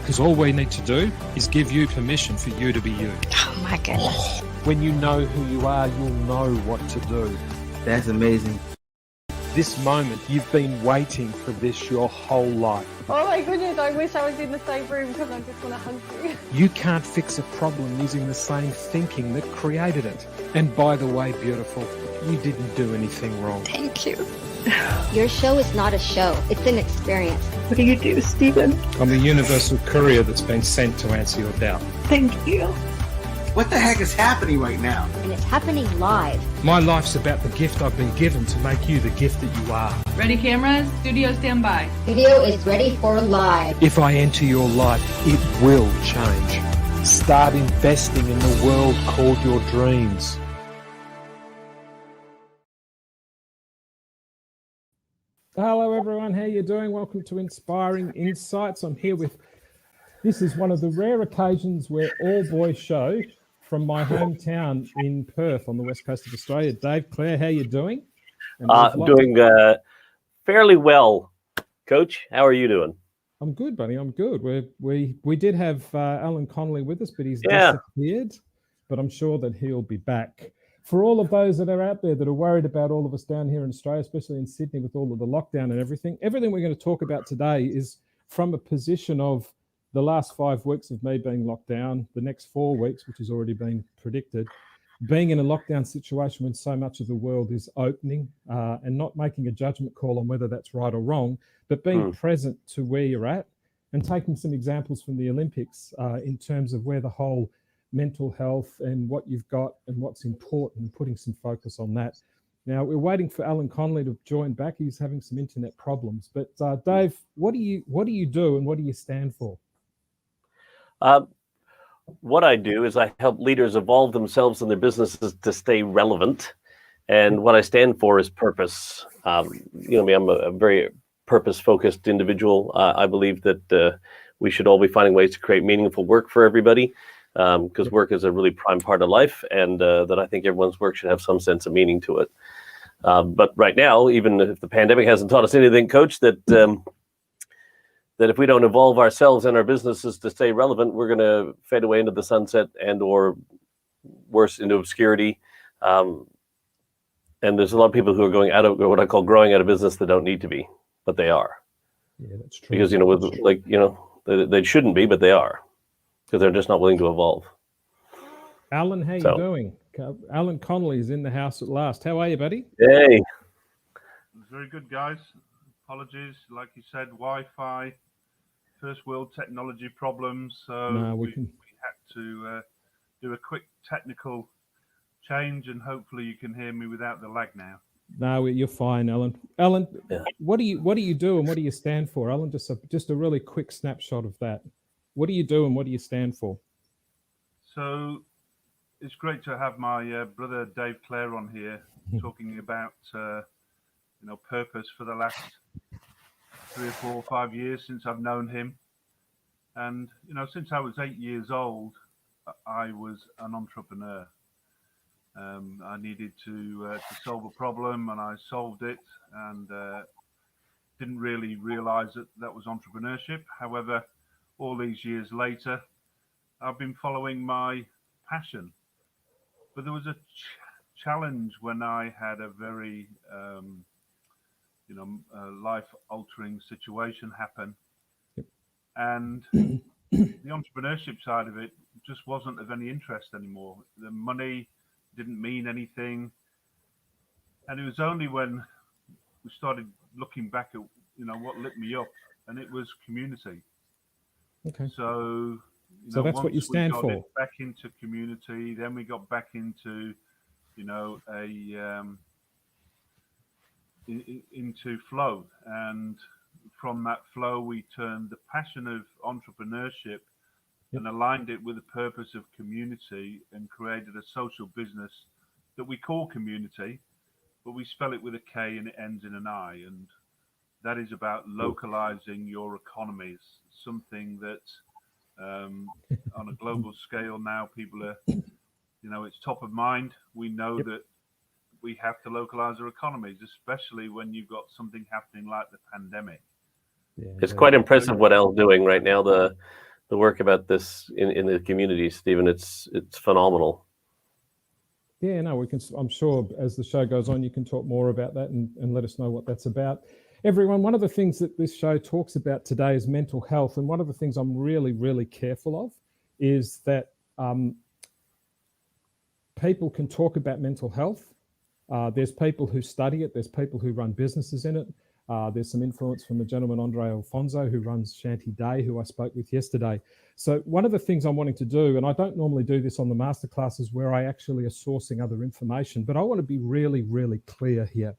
Because all we need to do is give you permission for you to be you. Oh my goodness. When you know who you are, you'll know what to do. That's amazing. This moment, you've been waiting for this your whole life. Oh my goodness, I wish I was in the same room because I just want to hug you. You can't fix a problem using the same thinking that created it. And by the way, beautiful, you didn't do anything wrong. Thank you. Your show is not a show, it's an experience. What do you do, Stephen? I'm a universal courier that's been sent to answer your doubt. Thank you. What the heck is happening right now? And it's happening live. My life's about the gift I've been given to make you the gift that you are. Ready cameras, studio standby. Video is ready for live. If I enter your life, it will change. Start investing in the world called your dreams. Hello everyone, how you doing? Welcome to Inspiring Insights. I'm here with, this is one of the rare occasions where all boys show from my hometown in Perth on the west coast of Australia. Dave, Claire, how you doing? Doing fairly well, Coach. How are you doing? I'm good, buddy. I'm good. We did have Alan Connolly with us, but he's disappeared. But I'm sure that he'll be back. For all of those that are out there that are worried about all of us down here in Australia, especially in Sydney with all of the lockdown and everything we're going to talk about today is from a position of the last 5 weeks of me being locked down, the next 4 weeks, which has already been predicted, being in a lockdown situation when so much of the world is opening and not making a judgment call on whether that's right or wrong, but being present to where you're at and taking some examples from the Olympics in terms of where the whole mental health and what you've got and what's important and putting some focus on that. Now, we're waiting for Alan Connolly to join back. He's having some internet problems. But Dave, what do you do and what do you stand for? What I do is I help leaders evolve themselves and their businesses to stay relevant. And what I stand for is purpose. You know me, I'm a very purpose-focused individual. I believe that we should all be finding ways to create meaningful work for everybody. Because work is a really prime part of life, and that I think everyone's work should have some sense of meaning to it. But right now, even if the pandemic hasn't taught us anything, Coach, that if we don't evolve ourselves and our businesses to stay relevant, we're going to fade away into the sunset and or worse, into obscurity. And there's a lot of people who are going out of what I call growing out of business that don't need to be, but they are. Yeah, that's true. Because, they shouldn't be, but they are. Because they're just not willing to evolve. Alan, how you doing? Alan Connolly is in the house at last. How are you, buddy? Hey. Very good, guys. Apologies, like you said, Wi-Fi, first world technology problems. So we had to do a quick technical change, and hopefully you can hear me without the lag now. No, you're fine, Alan. Alan, what do you do and what do you stand for, Alan? Just a really quick snapshot of that. What do you do and what do you stand for? So it's great to have my brother Dave Clare on here talking about purpose for the last 3 or 4 or 5 years since I've known him. And since I was 8 years old, I was an entrepreneur. I needed to solve a problem, and I solved it, and didn't really realize that was entrepreneurship. However, all these years later, I've been following my passion. But there was a challenge when I had a very, life-altering situation happen. Yep. And the entrepreneurship side of it just wasn't of any interest anymore. The money didn't mean anything. And it was only when we started looking back at, what lit me up, and it was community. Okay. So that's what you stand for. Back into community, then we got back into, into flow, and from that flow, we turned the passion of entrepreneurship and aligned it with the purpose of community, and created a social business that we call community, but we spell it with a K and it ends in an I, and that is about localizing your economies. Something that on a global scale now, people are, it's top of mind. We know that we have to localize our economies, especially when you've got something happening like the pandemic. It's quite impressive what Al's doing right now. The the work about this in the community, Stephen. It's phenomenal. Yeah, no, we can. I'm sure as the show goes on, you can talk more about that and let us know what that's about. Everyone, one of the things that this show talks about today is mental health. And one of the things I'm really, really careful of is that people can talk about mental health. There's people who study it. There's people who run businesses in it. There's some influence from a gentleman, Andre Alfonso, who runs Shanty Day, who I spoke with yesterday. So one of the things I'm wanting to do, and I don't normally do this on the masterclasses where I actually are sourcing other information, but I want to be really, really clear here.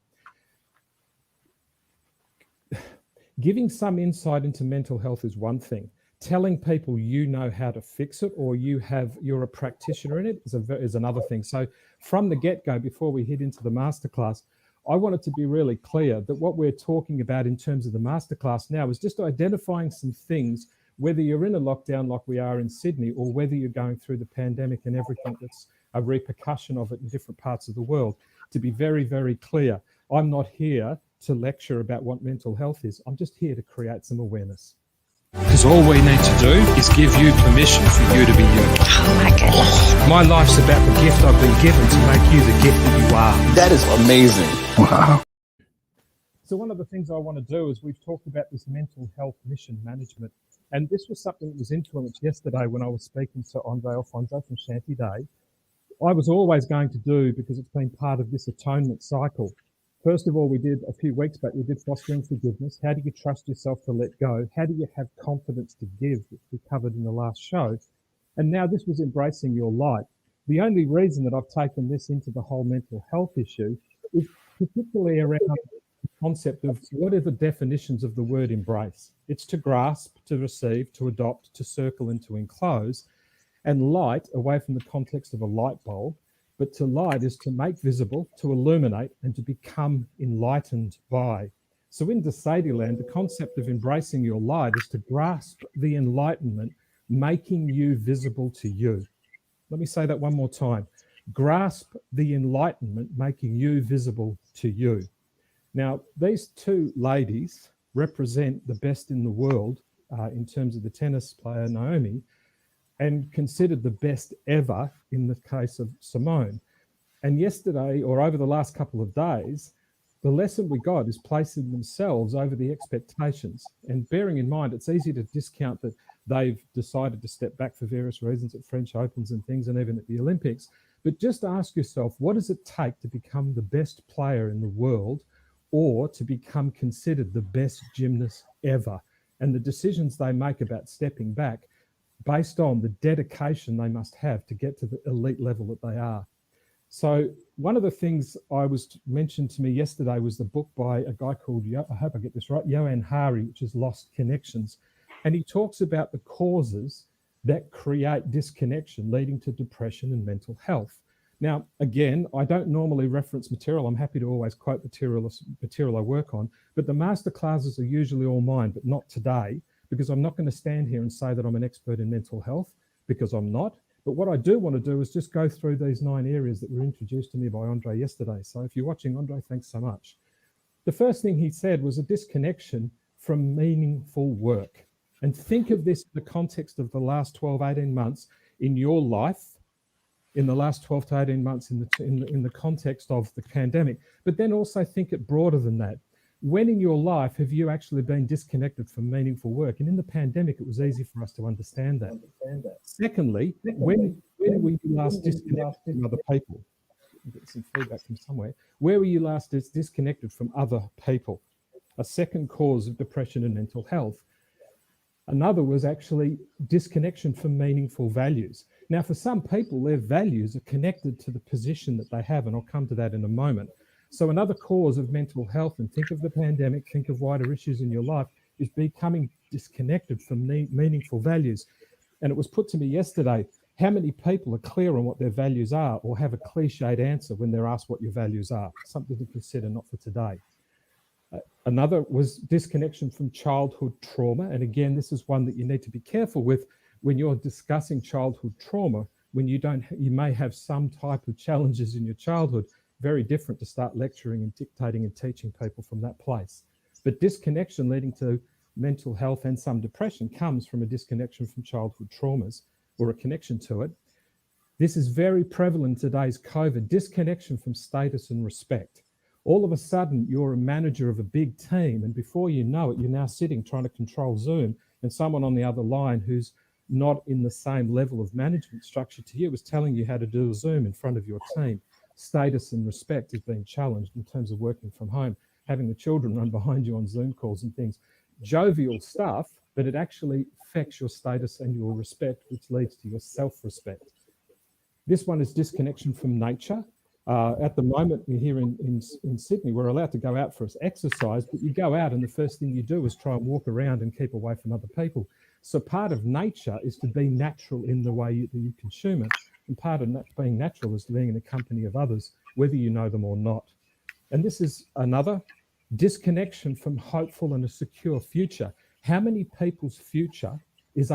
Giving some insight into mental health is one thing. Telling people you know how to fix it or you're a practitioner in it is another thing. So from the get-go, before we head into the masterclass, I wanted to be really clear that what we're talking about in terms of the masterclass now is just identifying some things, whether you're in a lockdown like we are in Sydney or whether you're going through the pandemic and everything that's a repercussion of it in different parts of the world. To be very, very clear, I'm not here to lecture about what mental health is. I'm just here to create some awareness. Because all we need to do is give you permission for you to be you. Oh my goodness. My life's about the gift I've been given to make you the gift that you are. That is amazing. Wow. So one of the things I want to do is we've talked about this mental health mission management. And this was something that was influenced yesterday when I was speaking to Andre Alfonso from Shanty Day. I was always going to do, because it's been part of this atonement cycle. First of all, we did a few weeks back, we did fostering forgiveness. How do you trust yourself to let go? How do you have confidence to give, which we covered in the last show? And now this was embracing your light. The only reason that I've taken this into the whole mental health issue is particularly around the concept of what are the definitions of the word embrace? It's to grasp, to receive, to adopt, to circle, and to enclose. And light, away from the context of a light bulb, but to light is to make visible, to illuminate, and to become enlightened by. So in Desadieland, the concept of embracing your light is to grasp the enlightenment, making you visible to you. Let me say that one more time. Grasp the enlightenment, making you visible to you. Now, these two ladies represent the best in the world in terms of the tennis player Naomi, and considered the best ever in the case of Simone. And yesterday, or over the last couple of days, the lesson we got is placing themselves over the expectations. And bearing in mind, it's easy to discount that they've decided to step back for various reasons at French Opens and things, and even at the Olympics. But just ask yourself, what does it take to become the best player in the world or to become considered the best gymnast ever? And the decisions they make about stepping back based on the dedication they must have to get to the elite level that they are. So one of the things I was mentioned to me yesterday was the book by a guy called, I hope I get this right, Johan Hari, which is Lost Connections. And he talks about the causes that create disconnection, leading to depression and mental health. Now, again, I don't normally reference material. I'm happy to always quote material I work on, but the masterclasses are usually all mine, but not today, because I'm not going to stand here and say that I'm an expert in mental health, because I'm not. But what I do want to do is just go through these 9 areas that were introduced to me by Andre yesterday. So if you're watching, Andre, thanks so much. The first thing he said was a disconnection from meaningful work. And think of this in the context of the last 12, 18 months in your life, in the last 12 to 18 months in the context of the pandemic, but then also think it broader than that. When in your life have you actually been disconnected from meaningful work? And in the pandemic, it was easy for us to understand that. Secondly, when were you last disconnected from other people? I'll get some feedback from somewhere. Where were you last disconnected from other people? A second cause of depression and mental health. Another was actually disconnection from meaningful values. Now, for some people, their values are connected to the position that they have, and I'll come to that in a moment. So another cause of mental health, and think of the pandemic, think of wider issues in your life, is becoming disconnected from meaningful values. And it was put to me yesterday, how many people are clear on what their values are or have a cliched answer when they're asked what your values are? Something to consider, not for today. Another was disconnection from childhood trauma. And again, this is one that you need to be careful with when you're discussing childhood trauma, when you may have some type of challenges in your childhood. Very different to start lecturing and dictating and teaching people from that place. But disconnection leading to mental health and some depression comes from a disconnection from childhood traumas or a connection to it. This is very prevalent in today's COVID, disconnection from status and respect. All of a sudden, you're a manager of a big team, and before you know it, you're now sitting trying to control Zoom, and someone on the other line who's not in the same level of management structure to you is telling you how to do a Zoom in front of your team. Status and respect is being challenged in terms of working from home, having the children run behind you on Zoom calls and things. Jovial stuff, but it actually affects your status and your respect, which leads to your self-respect. This one is disconnection from nature. At the moment here in Sydney, we're allowed to go out for exercise, but you go out and the first thing you do is try and walk around and keep away from other people. So part of nature is to be natural in the way that you consume it. And part of being natural is being in the company of others, whether you know them or not. And this is another disconnection from hopeful and a secure future. How many people's future is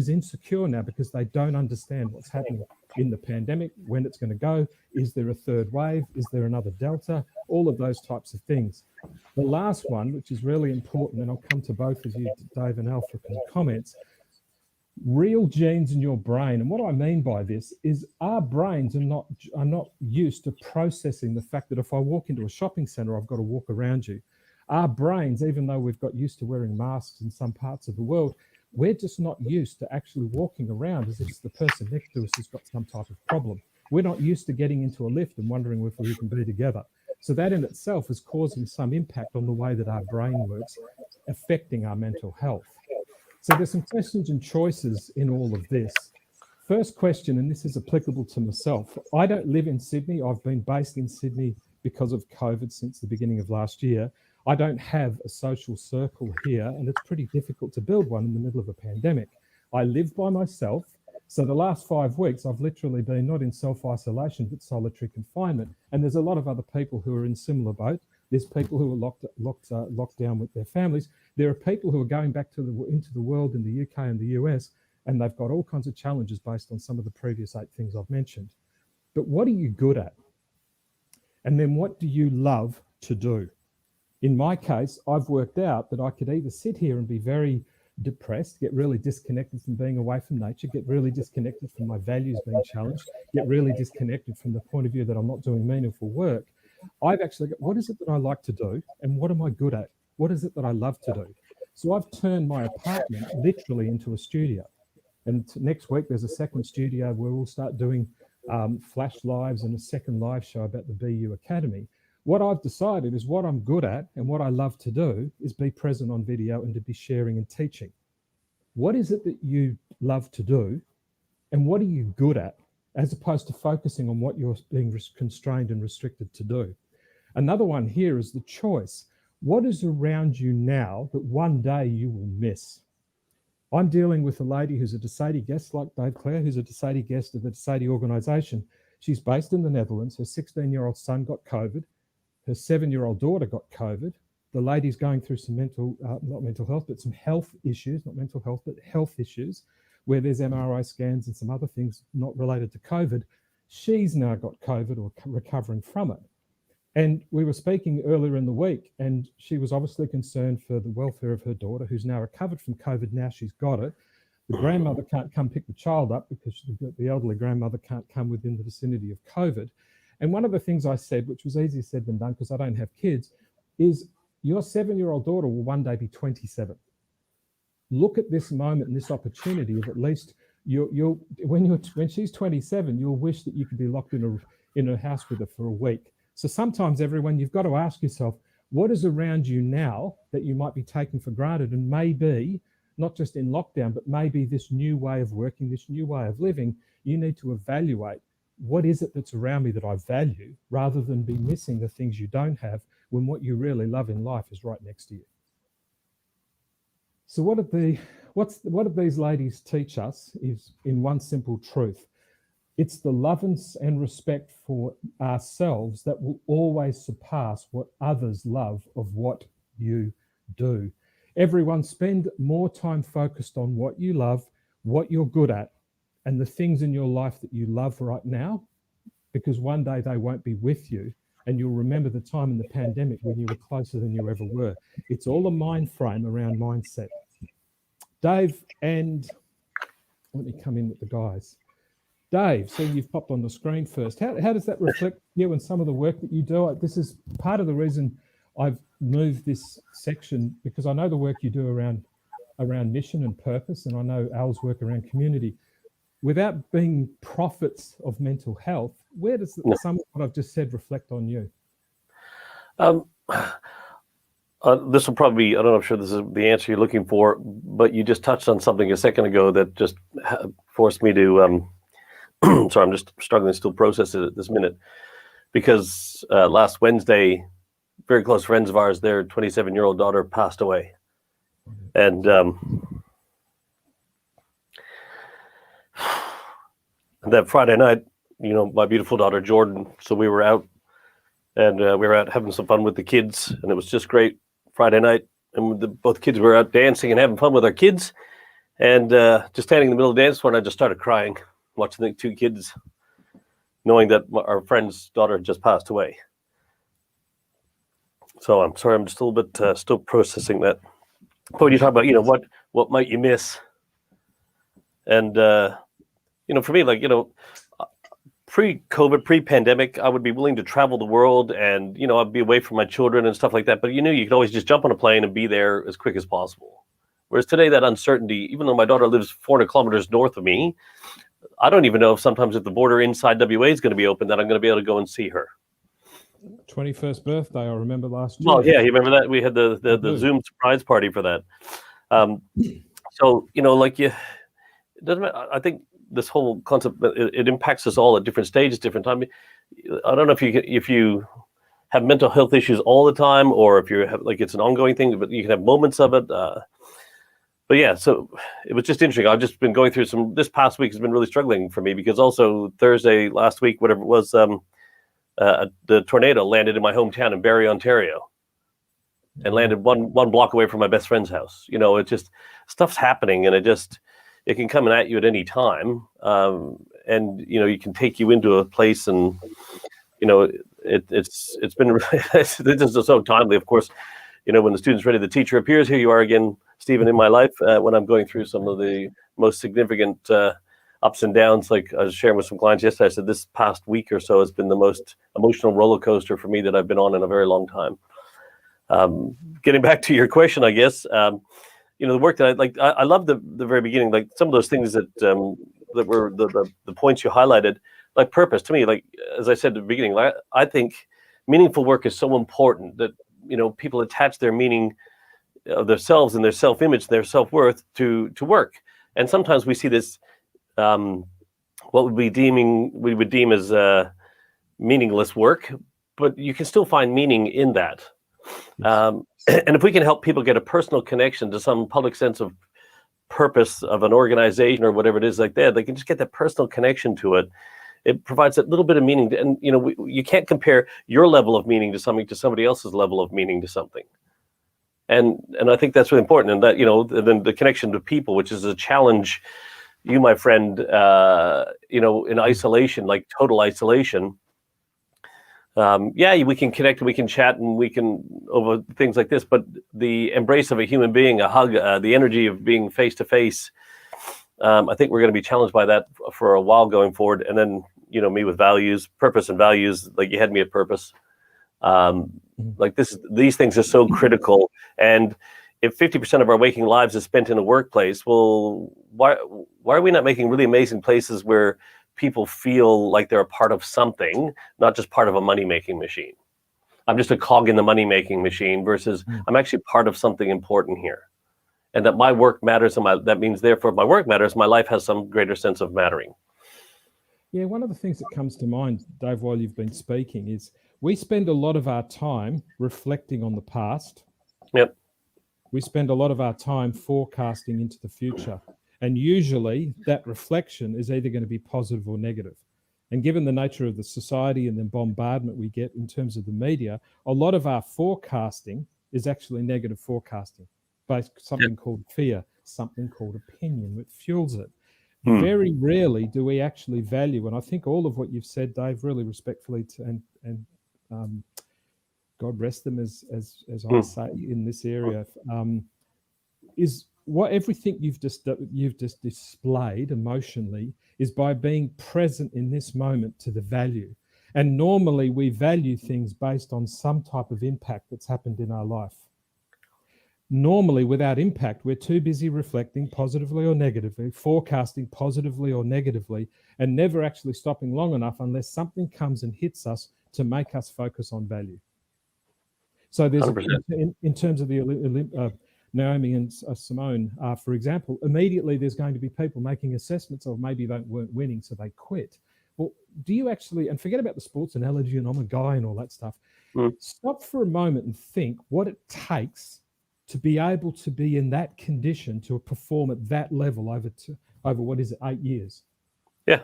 insecure now because they don't understand what's happening in the pandemic, when it's going to go, is there a third wave, is there another Delta, all of those types of things. The last one, which is really important, and I'll come to both of you, Dave and Al, for comments, real genes in your brain. And what I mean by this is our brains are not used to processing the fact that if I walk into a shopping center, I've got to walk around you. Our brains, even though we've got used to wearing masks in some parts of the world, we're just not used to actually walking around as if the person next to us has got some type of problem. We're not used to getting into a lift and wondering if we can be together. So that in itself is causing some impact on the way that our brain works, affecting our mental health. So there's some questions and choices in all of this. First question, and this is applicable to myself. I don't live in Sydney. I've been based in Sydney because of COVID since the beginning of last year. I don't have a social circle here, and it's pretty difficult to build one in the middle of a pandemic. I live by myself. So the last 5 weeks, I've literally been not in self-isolation, but solitary confinement. And there's a lot of other people who are in similar boat. There's people who are locked down with their families. There are people who are going back into the world in the UK and the US, and they've got all kinds of challenges based on some of the previous 8 things I've mentioned. But what are you good at? And then what do you love to do? In my case, I've worked out that I could either sit here and be very depressed, get really disconnected from being away from nature, get really disconnected from my values being challenged, get really disconnected from the point of view that I'm not doing meaningful work. I've actually got, what is it that I like to do and what am I good at? What is it that I love to do? So I've turned my apartment literally into a studio. And next week, there's a second studio where we'll start doing flash lives and a second live show about the BU Academy. What I've decided is what I'm good at and what I love to do is be present on video and to be sharing and teaching. What is it that you love to do and what are you good at, as opposed to focusing on what you're being constrained and restricted to do? Another one here is the choice. What is around you now that one day you will miss? I'm dealing with a lady who's a Desadi guest, like Dave Clare, who's a Desadi guest of the Desadi organisation. She's based in the Netherlands. Her 16-year-old son got COVID. Her 7-year-old daughter got COVID. The lady's going through some not mental health, but some health issues, not mental health, but health issues, where there's MRI scans and some other things not related to COVID. She's now got COVID or recovering from it. And we were speaking earlier in the week, and she was obviously concerned for the welfare of her daughter, who's now recovered from COVID. Now she's got it. The grandmother can't come pick the child up because the elderly grandmother can't come within the vicinity of COVID. And one of the things I said, which was easier said than done because I don't have kids, is your 7-year-old daughter will one day be 27. Look at this moment and this opportunity of at least when she's 27, you'll wish that you could be locked in a house with her for a week. So sometimes, everyone, you've got to ask yourself, what is around you now that you might be taking for granted, and maybe not just in lockdown, but maybe this new way of working, this new way of living, you need to evaluate what is it that's around me that I value, rather than be missing the things you don't have when what you really love in life is right next to you. So what did these ladies teach us is, in one simple truth, it's the love and respect for ourselves that will always surpass what others love of what you do. Everyone, spend more time focused on what you love, what you're good at, and the things in your life that you love right now, because one day they won't be with you. and you'll remember the time in the pandemic when you were closer than you ever were. It's all a mind frame around mindset. Dave, and let me come in with the guys. Dave, so you've popped on the screen first. How does that reflect you and some of the work that you do? This is part of the reason I've moved this section, because I know the work you do around mission and purpose, and I know Al's work around community. Without being prophets of mental health, where does some of what I've just said reflect on you? This will probably be, I don't know, I'm sure this is the answer you're looking for, but you just touched on something a second ago that just forced me to, sorry, I'm just struggling to still process it at this minute, because last Wednesday, very close friends of ours, their 27-year-old daughter passed away. And that Friday night, my beautiful daughter, Jordan, so we were out, and we were out having some fun with the kids, and it was just great Friday night. And both kids were out dancing and having fun with our kids. And just standing in the middle of the dance floor, and I just started crying, watching the two kids, knowing that our friend's daughter had just passed away. So I'm sorry, I'm just a little bit still processing that. But when you talk about, what might you miss? And, for me, pre-COVID, pre-pandemic, I would be willing to travel the world, and, I'd be away from my children and stuff like that. But you could always just jump on a plane and be there as quick as possible. Whereas today, that uncertainty, even though my daughter lives 400 kilometers north of me, I don't even know if sometimes if the border inside WA is going to be open, that I'm going to be able to go and see her. 21st birthday, I remember last year. Oh, yeah, you remember that? We had the Zoom surprise party for that. So, it doesn't matter. I think this whole concept, it impacts us all at different stages, different time. I don't know if you have mental health issues all the time, or if you have, it's an ongoing thing, but you can have moments of it. But yeah, so it was just interesting. I've just been going through this past week has been really struggling for me, because also Thursday, last week, whatever it was, the tornado landed in my hometown in Barrie, Ontario, and landed one block away from my best friend's house. It just, stuff's happening, and it can come at you at any time. And, you can take you into a place, and, it's been, this is so timely, of course. When the student's ready, the teacher appears. Here you are again, Stephen, in my life, when I'm going through some of the most significant ups and downs. Like I was sharing with some clients yesterday, I said this past week or so has been the most emotional roller coaster for me that I've been on in a very long time. Getting back to your question, I guess, the work that I love the very beginning, like some of those things that were the points you highlighted, like purpose to me, as I said at the beginning, I think meaningful work is so important that, people attach their meaning of themselves and their self-image, their self-worth to work. And sometimes we see this, what we would deem as meaningless work, but you can still find meaning in that. And if we can help people get a personal connection to some public sense of purpose of an organization or whatever it is like that, they can just get that personal connection to it. It provides a little bit of meaning. And, you can't compare your level of meaning to something to somebody else's level of meaning to something. And I think that's really important. And that, then the connection to people, which is a challenge, you, my friend, in isolation, like total isolation. We can connect, we can chat, and we can over things like this, but the embrace of a human being, a hug, the energy of being face to face, I think we're going to be challenged by that for a while going forward. And then, me with values, purpose and values, like you had me at purpose. These things are so critical. And if 50% of our waking lives is spent in a workplace, well, why are we not making really amazing places where people feel like they're a part of something, not just part of a money-making machine? I'm just a cog in the money-making machine versus I'm actually part of something important here. And that my work matters, and that means therefore if my work matters, my life has some greater sense of mattering. Yeah, one of the things that comes to mind, Dave, while you've been speaking, is we spend a lot of our time reflecting on the past. Yep. We spend a lot of our time forecasting into the future. And usually that reflection is either going to be positive or negative. And given the nature of the society and the bombardment we get in terms of the media, a lot of our forecasting is actually negative forecasting, based something called fear, something called opinion, which fuels it. Very rarely do we actually value, and I think all of what you've said, Dave, really respectfully and God rest them, as I say in this area, is what everything you've just displayed emotionally is by being present in this moment to the value. And normally we value things based on some type of impact that's happened in our life. Normally, without impact, we're too busy reflecting positively or negatively, forecasting positively or negatively, and never actually stopping long enough unless something comes and hits us to make us focus on value. So there's, in terms of the Naomi and Simone, for example, immediately there's going to be people making assessments of maybe they weren't winning, so they quit. Well, do you actually, and forget about the sports analogy and I'm a guy and all that stuff, stop for a moment and think what it takes to be able to be in that condition to perform at that level over what is it, 8 years? Yeah.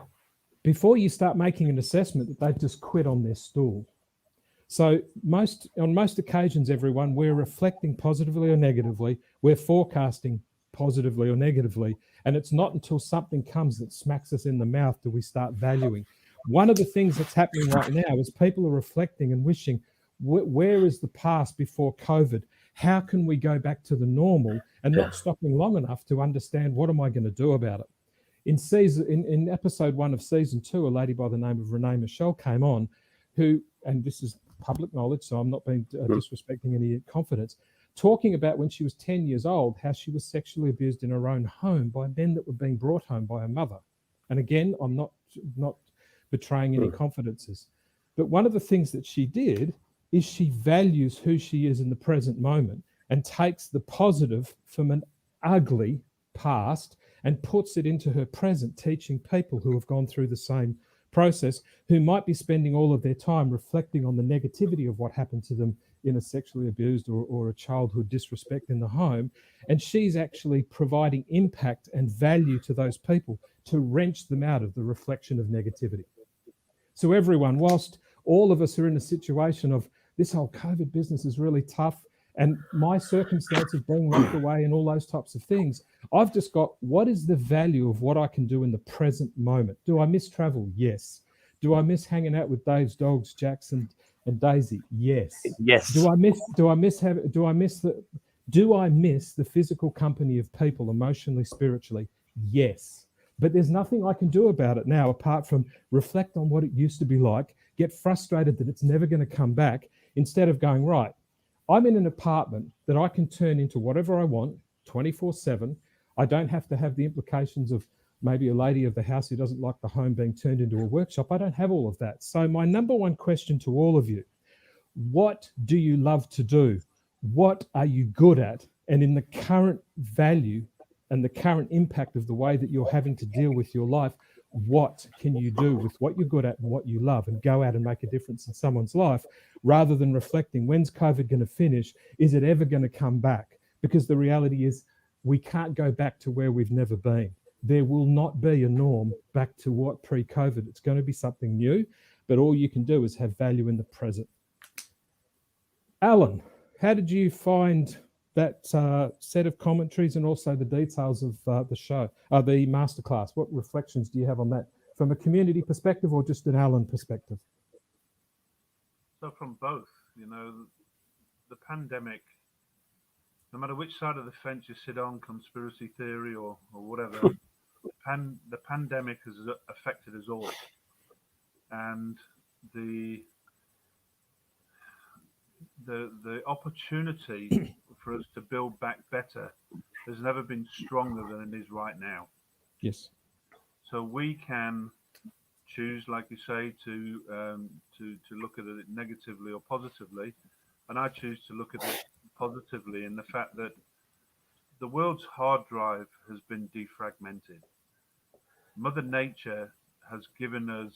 Before you start making an assessment that they've just quit on their stool. So on most occasions, everyone, we're reflecting positively or negatively, we're forecasting positively or negatively, and it's not until something comes that smacks us in the mouth do we start valuing. One of the things that's happening right now is people are reflecting and wishing, where is the past before COVID? How can we go back to the normal, and not stopping long enough to understand what am I going to do about it? In episode 1 of season 2, a lady by the name of Renee Michelle came on, who, and this is public knowledge, so I'm not being disrespecting any confidence, talking about when she was 10 years old, how she was sexually abused in her own home by men that were being brought home by her mother. And again, I'm not betraying any confidences. But one of the things that she did is she values who she is in the present moment and takes the positive from an ugly past and puts it into her present, teaching people who have gone through the same process, who might be spending all of their time reflecting on the negativity of what happened to them in a sexually abused or a childhood disrespect in the home. And she's actually providing impact and value to those people to wrench them out of the reflection of negativity. So everyone, whilst all of us are in a situation of this whole COVID business is really tough, and my circumstances being locked away and all those types of things, I've just got, what is the value of what I can do in the present moment? Do I miss travel? Yes. Do I miss hanging out with Dave's dogs, Jackson and Daisy? Yes. Yes. Do I miss the physical company of people emotionally, spiritually? Yes. But there's nothing I can do about it now apart from reflect on what it used to be like, get frustrated that it's never going to come back, instead of going, right, I'm in an apartment that I can turn into whatever I want 24/7. I don't have to have the implications of maybe a lady of the house who doesn't like the home being turned into a workshop. I don't have all of that. So my number one question to all of you, what do you love to do? What are you good at? And in the current value and the current impact of the way that you're having to deal with your life, what can you do with what you're good at and what you love, and go out and make a difference in someone's life, rather than reflecting, when's COVID going to finish? Is it ever going to come back? Because the reality is we can't go back to where we've never been. There will not be a norm back to what pre-COVID. It's going to be something new, but all you can do is have value in the present. Alan, how did you find that set of commentaries and also the details of the show, the masterclass? What reflections do you have on that from a community perspective or just an Alan perspective? So from both, the pandemic, no matter which side of the fence you sit on, conspiracy theory or whatever, the pandemic has affected us all. And the opportunity for us to build back better has never been stronger than it is right now. Yes. So we can choose, like you say, to look at it negatively or positively, and I choose to look at it positively in the fact that the world's hard drive has been defragmented. Mother Nature has given us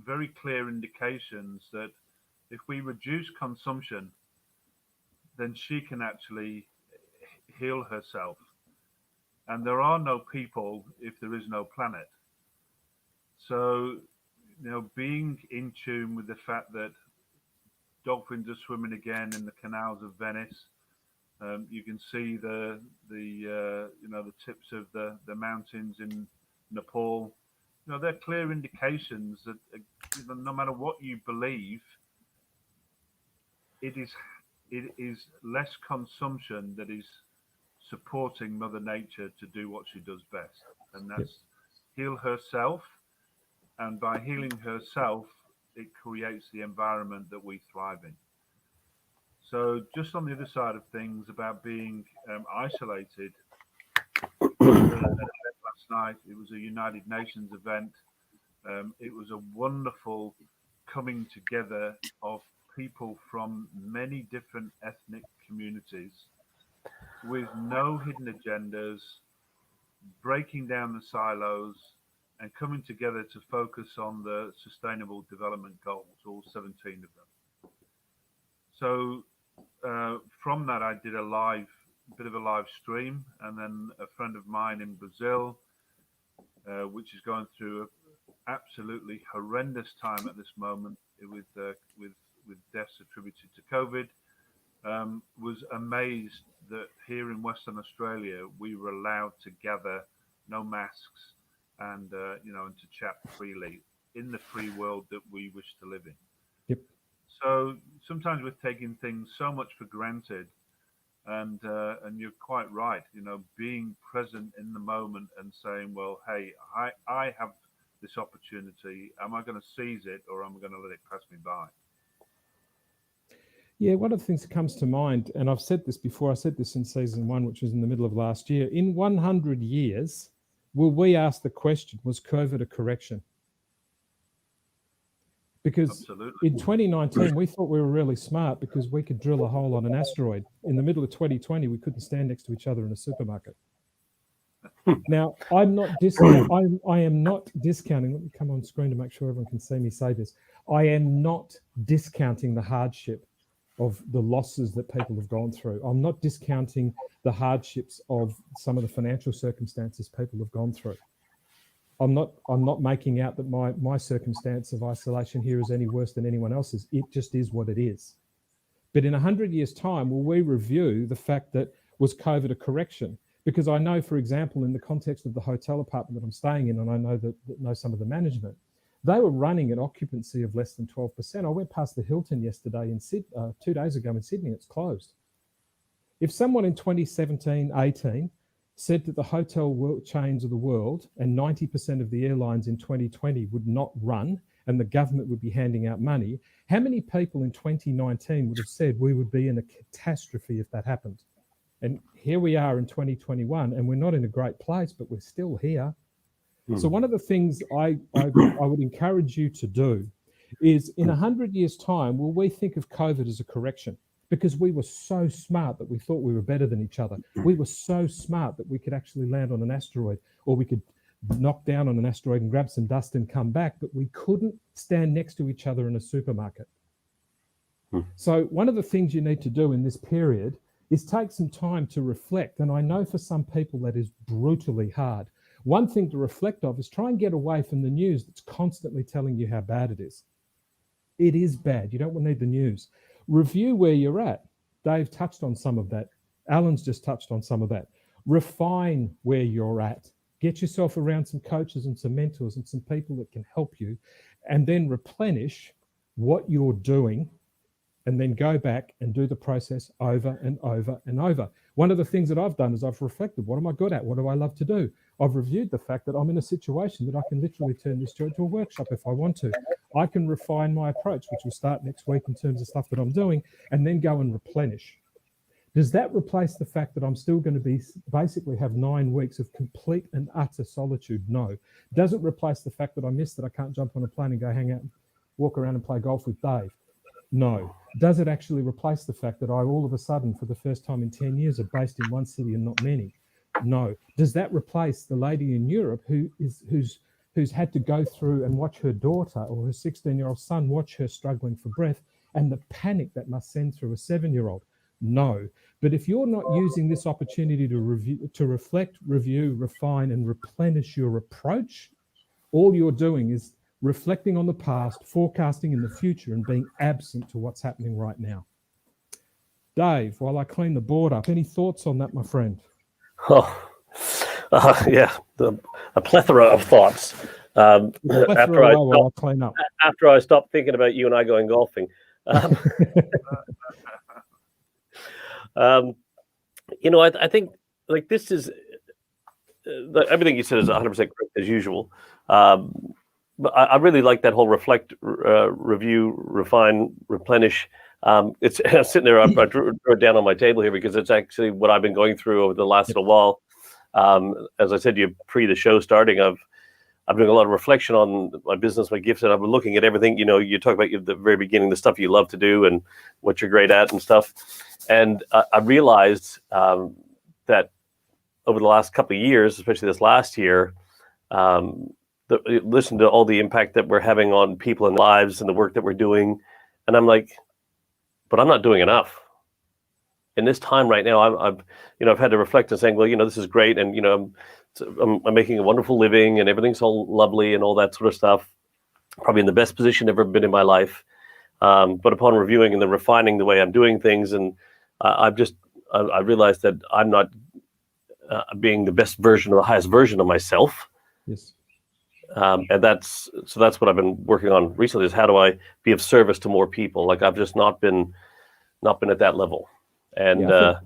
very clear indications that if we reduce consumption, then she can actually heal herself. And there are no people if there is no planet. So, being in tune with the fact that dolphins are swimming again in the canals of Venice, you can see the tips of the mountains in Nepal. They're clear indications that no matter what you believe, it is less consumption that is supporting Mother Nature to do what she does best, and that's heal herself. And by healing herself, it creates the environment that we thrive in. So just on the other side of things about being isolated, last night, it was a United Nations event. It was a wonderful coming together of people from many different ethnic communities with no hidden agendas, breaking down the silos and coming together to focus on the Sustainable Development Goals, all 17 of them. So from that, I did a bit of a live stream, and then a friend of mine in Brazil, which is going through an absolutely horrendous time at this moment with deaths attributed to COVID, was amazed that here in Western Australia we were allowed to gather, no masks, and and to chat freely in the free world that we wish to live in. Yep. So sometimes we're taking things so much for granted, and you're quite right. Being present in the moment and saying, well, hey, I have this opportunity. Am I going to seize it, or am I going to let it pass me by? Yeah, one of the things that comes to mind, and I've said this before, I said this in season 1, which was in the middle of last year, in 100 years, will we ask the question, was COVID a correction? Because Absolutely. In 2019, we thought we were really smart because we could drill a hole on an asteroid. In the middle of 2020, we couldn't stand next to each other in a supermarket. Now, I am not discounting. Let me come on screen to make sure everyone can see me say this. I am not discounting the hardship of the losses that people have gone through. I'm not discounting the hardships of some of the financial circumstances people have gone through. I'm not making out that my circumstance of isolation here is any worse than anyone else's. It just is what it is. But in 100 years' time, will we review the fact that was COVID a correction? Because I know, for example, in the context of the hotel apartment that I'm staying in, and I know that know some of the management, they were running an occupancy of less than 12%. I went past the Hilton yesterday in 2 days ago in Sydney. It's closed. If someone in 2017, 18 said that the hotel chains of the world and 90% of the airlines in 2020 would not run and the government would be handing out money, how many people in 2019 would have said we would be in a catastrophe if that happened? And here we are in 2021, and we're not in a great place, but we're still here. So one of the things I would encourage you to do is in 100 years' time, will we think of COVID as a correction? Because we were so smart that we thought we were better than each other. We were so smart that we could actually land on an asteroid, or we could knock down on an asteroid and grab some dust and come back, but we couldn't stand next to each other in a supermarket. So one of the things you need to do in this period is take some time to reflect. And I know for some people that is brutally hard. One thing to reflect of is try and get away from the news that's constantly telling you how bad it is. It is bad. You don't need the news. Review where you're at. Dave touched on some of that. Alan's just touched on some of that. Refine where you're at. Get yourself around some coaches and some mentors and some people that can help you, and then replenish what you're doing, and then go back and do the process over and over and over. One of the things that I've done is I've reflected, what am I good at? What do I love to do? I've reviewed the fact that I'm in a situation that I can literally turn this into a workshop if I want to. I can refine my approach, which will start next week in terms of stuff that I'm doing, and then go and replenish. Does that replace the fact that I'm still going to be basically have 9 weeks of complete and utter solitude? No. Does it replace the fact that I miss that I can't jump on a plane and go hang out and walk around and play golf with Dave? No. Does it actually replace the fact that I all of a sudden, for the first time in 10 years, are based in one city and not many? No. Does that replace the lady in Europe who's had to go through and watch her daughter or her 16-year-old son watch her struggling for breath, and the panic that must send through a 7-year-old? No. But if you're not using this opportunity to reflect, review, refine, and replenish your approach, all you're doing is reflecting on the past, forecasting in the future, and being absent to what's happening right now. Dave, while I clean the board up, any thoughts on that, my friend? Yeah, a plethora of thoughts. After I stopped thinking about you and I going golfing, Um, I think like this is everything you said is 100% correct as usual. But I really like that whole reflect, review, refine, replenish. It's sitting there. I drew it down on my table here because it's actually what I've been going through over the last little while. As I said to you pre the show starting, I've doing a lot of reflection on my business, my gifts, and I've been looking at everything. You talk about at the very beginning the stuff you love to do and what you're great at and stuff. And I realized that over the last couple of years, especially this last year, listen to all the impact that we're having on people and lives and the work that we're doing, and I'm like, but I'm not doing enough. In this time right now, I've had to reflect and saying, well, this is great, and I'm making a wonderful living, and everything's all lovely and all that sort of stuff. Probably in the best position I've ever been in my life. But upon reviewing and then refining the way I'm doing things, and I realized that I'm not being the best version or the highest version of myself. Yes. And that's what I've been working on recently, is how do I be of service to more people? Like I've just not been at that level. And I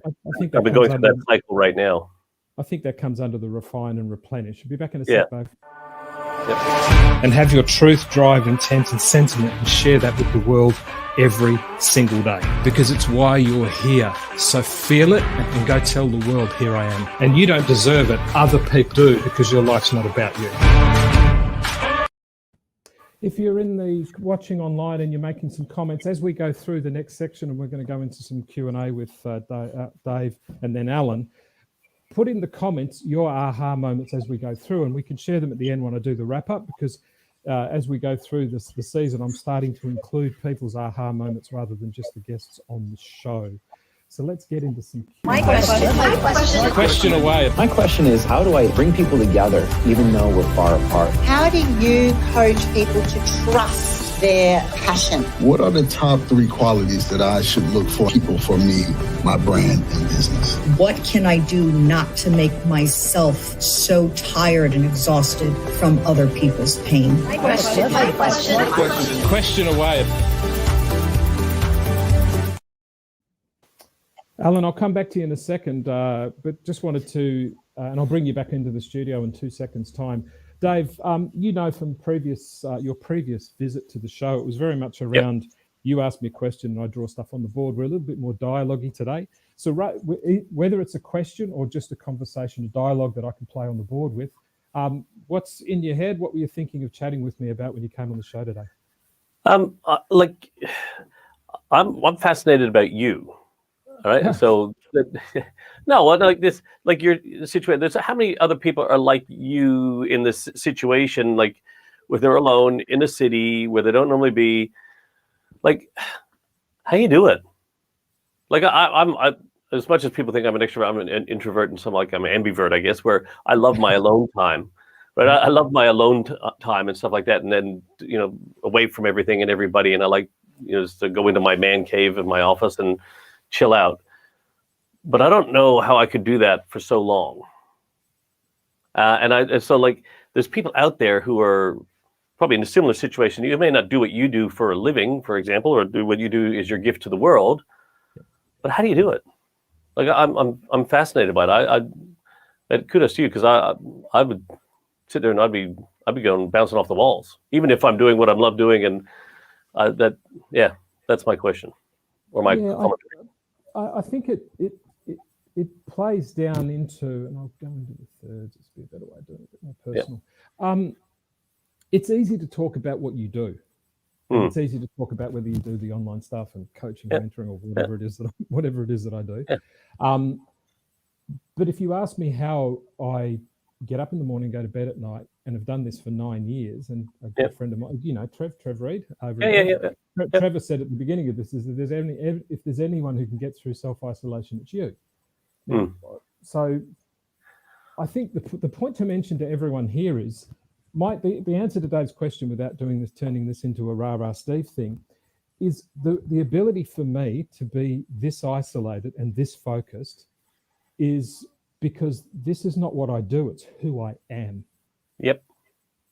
think I've been going through that cycle right now. I think that comes under the refine and replenish. I'll be back in a sec, Dave. Yep. And have your truth, drive, intent, and sentiment, and share that with the world every single day, because it's why you're here. So feel it and go tell the world, here I am. And you don't deserve it. Other people do, because your life's not about you. If you're in the watching online and you're making some comments as we go through the next section, and we're going to go into some Q&A with Dave and then Alan, put in the comments your aha moments as we go through, and we can share them at the end when I do the wrap up, because as we go through the season, I'm starting to include people's aha moments rather than just the guests on the show. So let's get into some My question. Question away. My question is, how do I bring people together even though we're far apart? How do you coach people to trust their passion? What are the top 3 qualities that I should look for people for me, my brand and business? What can I do not to make myself so tired and exhausted from other people's pain? My question. Question away. Alan, I'll come back to you in a second, but just wanted to, and I'll bring you back into the studio in 2 seconds' time. Dave, from your previous visit to the show, it was very much around, you asked me a question and I draw stuff on the board. We're a little bit more dialogue-y today. So whether it's a question or just a conversation, a dialogue that I can play on the board with, what's in your head? What were you thinking of chatting with me about when you came on the show today? I'm fascinated about you. All right. So no, like this, like your situation. There's how many other people are like you in this situation, like where they're alone in a city where they don't normally be. Like, how you do it? Like I'm as much as people think I'm an extrovert, I'm an introvert, and some like I'm an ambivert, I guess, where I love my alone time. Right. I love my alone time and stuff like that, and then away from everything and everybody, and I like just to go into my man cave in my office and chill out. But I don't know how I could do that for so long. So there's people out there who are probably in a similar situation. You may not do what you do for a living, for example, or do what you do is your gift to the world. But how do you do it? Like I'm fascinated by it. Kudos to you, because I would sit there and I'd be going bouncing off the walls, even if I'm doing what I love doing. And that's my question or my comment. I think it plays down into, and I'll go into the thirds, it's a bit better way of doing it, a bit more personal. It's easy to talk about what you do. It's easy to talk about whether you do the online stuff and coaching, mentoring, or whatever it is that I do. But if you ask me how I get up in the morning, go to bed at night, and have done this for 9 years, and a good friend of mine, Trev Reed, Trevor said at the beginning of this is that if there's anyone who can get through self-isolation, it's you. So I think the point to mention to everyone here is, the answer to Dave's question, without turning this into a rah-rah Steve thing, is the ability for me to be this isolated and this focused is because this is not what I do, it's who I am. Yep.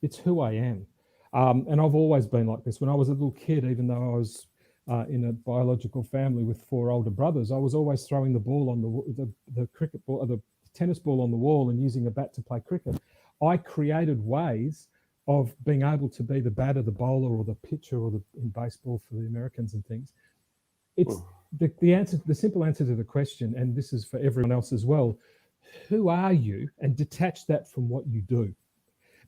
It's who I am. And I've always been like this. When I was a little kid, even though I was in a biological family with 4 older brothers, I was always throwing the ball on the cricket ball, or the tennis ball on the wall, and using a bat to play cricket. I created ways of being able to be the batter, the bowler, or the pitcher, or in baseball for the Americans and things. It's the answer, the simple answer to the question, and this is for everyone else as well. Who are you? And detach that from what you do.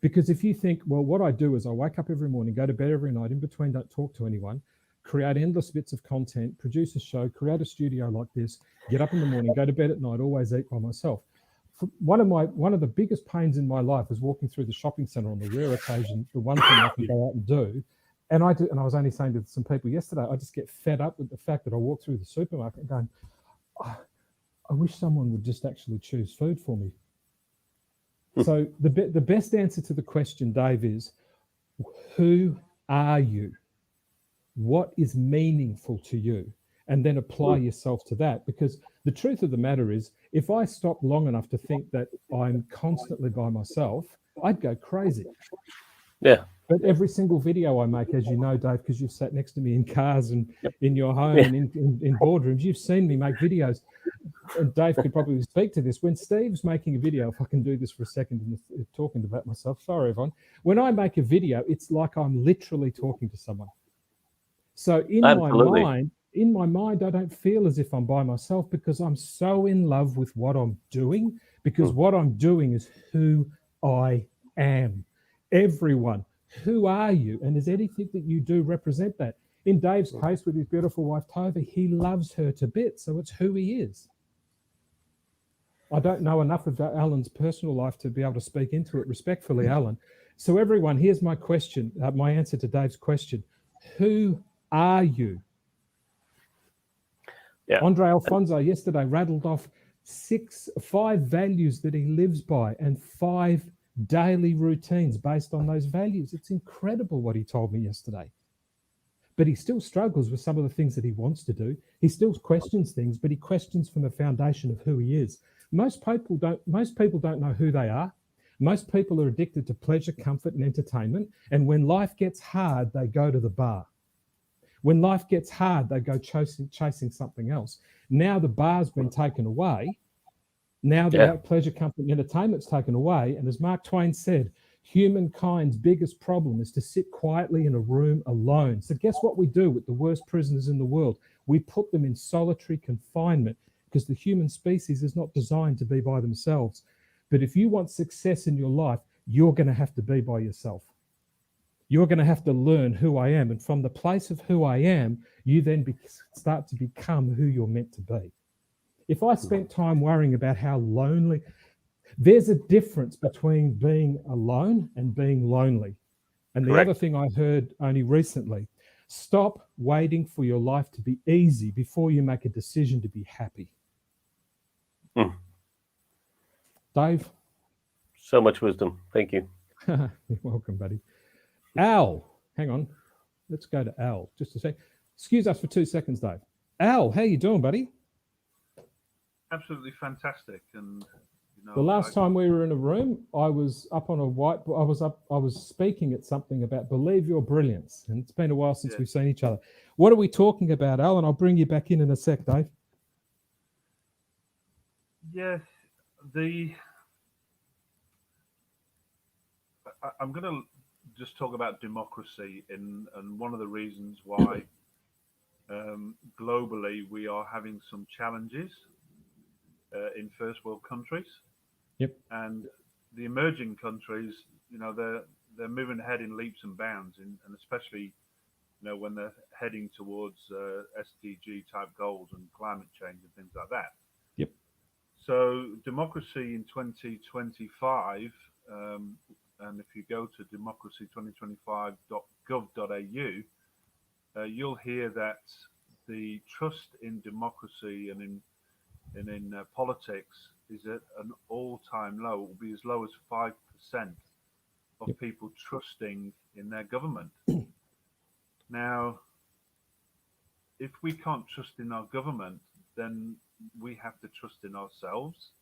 Because if you think, well, what I do is I wake up every morning, go to bed every night, in between don't talk to anyone, create endless bits of content, produce a show, create a studio like this, get up in the morning, go to bed at night, always eat by myself. One of the biggest pains in my life is walking through the shopping centre on the rare occasion, the one thing I can go out and do. And I was only saying to some people yesterday, I just get fed up with the fact that I walk through the supermarket and going, oh, I wish someone would just actually choose food for me. So the best answer to the question, Dave, is who are you? What is meaningful to you? And then apply yourself to that. Because the truth of the matter is, if I stop long enough to think that I'm constantly by myself, I'd go crazy. Yeah. But every single video I make, as you know, Dave, because you've sat next to me in cars and in your home and in boardrooms, you've seen me make videos. And Dave could probably speak to this. When Steve's making a video, if I can do this for a second and talking about myself, sorry, everyone. When I make a video, it's like I'm literally talking to someone. So in my mind, I don't feel as if I'm by myself, because I'm so in love with what I'm doing, because what I'm doing is who I am. Everyone, who are you? And does anything that you do represent that? In Dave's case, with his beautiful wife, Tova, he loves her to bits. So it's who he is. I don't know enough about Alan's personal life to be able to speak into it respectfully, Alan. So everyone, here's my question, my answer to Dave's question. Who are you? Yeah. Andre Alfonso yesterday rattled off 5 values that he lives by and 5 daily routines based on those values. It's incredible what he told me yesterday. But he still struggles with some of the things that he wants to do. He still questions things, but he questions from the foundation of who he is. Most people don't know who they are. Most people are addicted to pleasure, comfort, and entertainment. And when life gets hard, they go to the bar. When life gets hard, they go chasing something else. Now the bar's been taken away. Now the pleasure, comfort, and entertainment's taken away. And as Mark Twain said, humankind's biggest problem is to sit quietly in a room alone. So guess what we do with the worst prisoners in the world? We put them in solitary confinement, because the human species is not designed to be by themselves. But if you want success in your life, you're going to have to be by yourself. You're going to have to learn who I am. And from the place of who I am, you then start to become who you're meant to be. If I spent time worrying about how lonely, there's a difference between being alone and being lonely. And the other thing I heard only recently, stop waiting for your life to be easy before you make a decision to be happy. Dave? So much wisdom. Thank you. You're welcome, buddy. Al, hang on. Let's go to Al just a sec. Excuse us for 2 seconds, Dave. Al, how you doing, buddy? Absolutely fantastic. And the last time we were in a room, I was up on a whiteboard. I was speaking at something about believe your brilliance, and it's been a while since we've seen each other. What are we talking about, Al? And I'll bring you back in a sec, Dave. Yes, I'm going to just talk about democracy, and one of the reasons why globally we are having some challenges in first world countries. Yep. And the emerging countries, they're moving ahead in leaps and bounds, and especially, when they're heading towards SDG type goals and climate change and things like that. Yep. So democracy in 2025, and if you go to democracy2025.gov.au, you'll hear that the trust in democracy and in politics is at an all-time low. It will be as low as 5% of people trusting in their government. Now, if we can't trust in our government, then we have to trust in ourselves.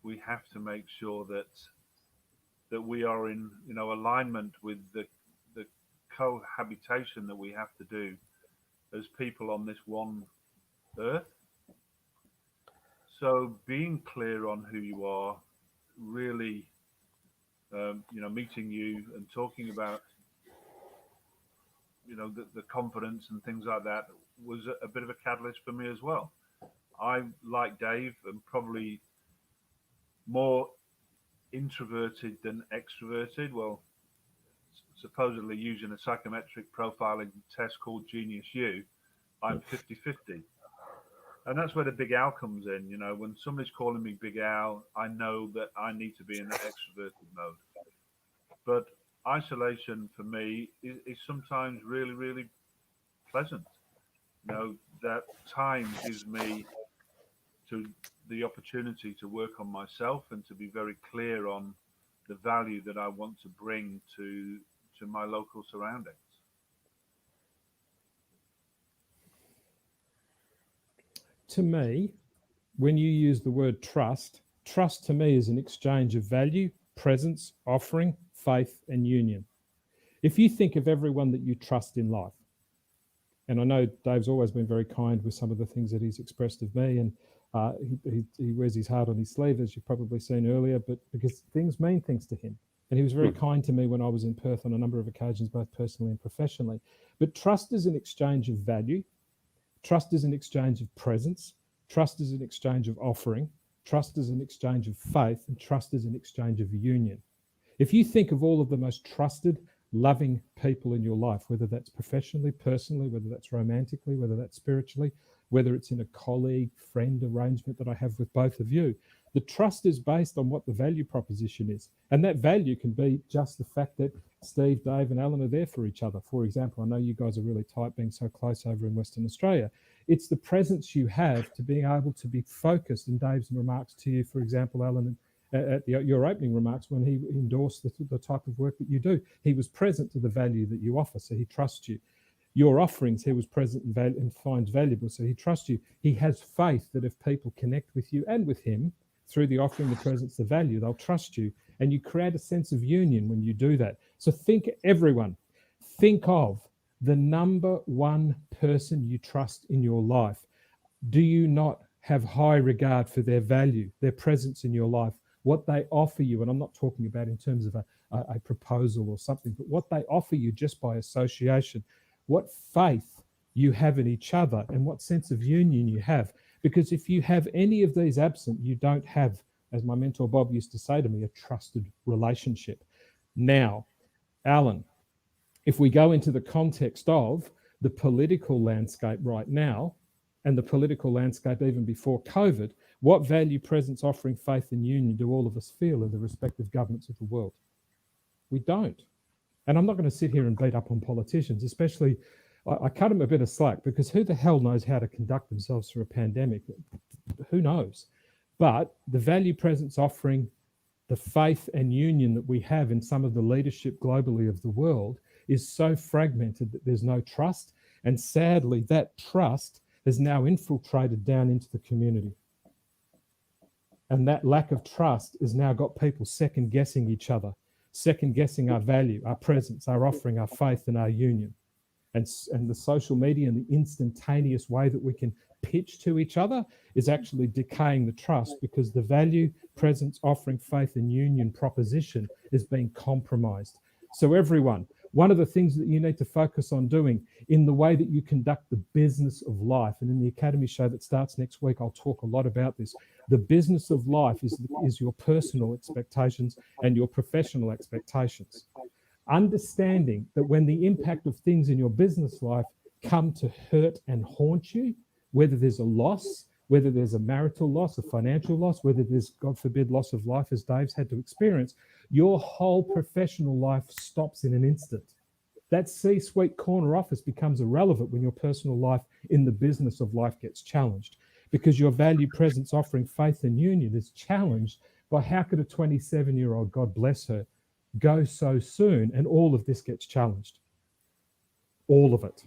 We have to make sure that we are in alignment with the cohabitation that we have to do as people on this one earth. So being clear on who you are, really, meeting you and talking about, the confidence and things like that was a bit of a catalyst for me as well. I, like Dave, am probably more introverted than extroverted. Well, supposedly using a psychometric profiling test called Genius U, I'm 50-50. And that's where the Big Al comes in. When somebody's calling me Big Al, I know that I need to be in that extroverted mode. But isolation for me is sometimes really, really pleasant. That time gives me the opportunity to work on myself and to be very clear on the value that I want to bring to my local surroundings. To me, when you use the word trust to me is an exchange of value, presence, offering, faith, and union. If you think of everyone that you trust in life, and I know Dave's always been very kind with some of the things that he's expressed of me, and he wears his heart on his sleeve, as you've probably seen earlier, but because things mean things to him. And he was very kind to me when I was in Perth on a number of occasions, both personally and professionally. But trust is an exchange of value. Trust is an exchange of presence. Trust is an exchange of offering. Trust is an exchange of faith. And trust is an exchange of union. If you think of all of the most trusted, loving people in your life, whether that's professionally, personally, whether that's romantically, whether that's spiritually, whether it's in a colleague, friend arrangement that I have with both of you, the trust is based on what the value proposition is. And that value can be just the fact that Steve, Dave, and Alan are there for each other. For example, I know you guys are really tight, being so close over in Western Australia. It's the presence you have to being able to be focused. And Dave's remarks to you, for example, Alan, at your opening remarks when he endorsed the type of work that you do, he was present to the value that you offer, so he trusts you. Your offerings, he was present and finds valuable, so he trusts you. He has faith that if people connect with you and with him through the offering, the presence, the value, they'll trust you. And you create a sense of union when you do that. So think of the number one person you trust in your life. Do you not have high regard for their value, their presence in your life, what they offer you? And I'm not talking about in terms of a proposal or something, but what they offer you just by association, what faith you have in each other and what sense of union you have. Because if you have any of these absent, you don't have, as my mentor Bob used to say to me, a trusted relationship. Now, Alan, if we go into the context of the political landscape right now and the political landscape even before COVID, what value, presence, offering, faith, and union do all of us feel in the respective governments of the world? We don't. And I'm not going to sit here and beat up on politicians, especially I cut them a bit of slack because who the hell knows how to conduct themselves through a pandemic? Who knows? But the value, presence, offering, the faith and union that we have in some of the leadership globally of the world is so fragmented that there's no trust. And sadly, that trust has now infiltrated down into the community. And that lack of trust has now got people second guessing each other, second guessing our value, our presence, our offering, our faith, and our union. And the social media and the instantaneous way that we can pitch to each other is actually decaying the trust because the value, presence, offering, faith, and union proposition is being compromised. So everyone, one of the things that you need to focus on doing in the way that you conduct the business of life, and in the Academy show that starts next week, I'll talk a lot about this. The business of life is your personal expectations and your professional expectations. Understanding that when the impact of things in your business life come to hurt and haunt you, whether there's a loss, whether there's a marital loss, a financial loss, whether there's, God forbid, loss of life as Dave's had to experience, your whole professional life stops in an instant. That C-suite corner office becomes irrelevant when your personal life in the business of life gets challenged because your value, presence, offering, faith, and union is challenged by how could a 27-year-old, God bless her, go so soon, and all of this gets challenged. All of it.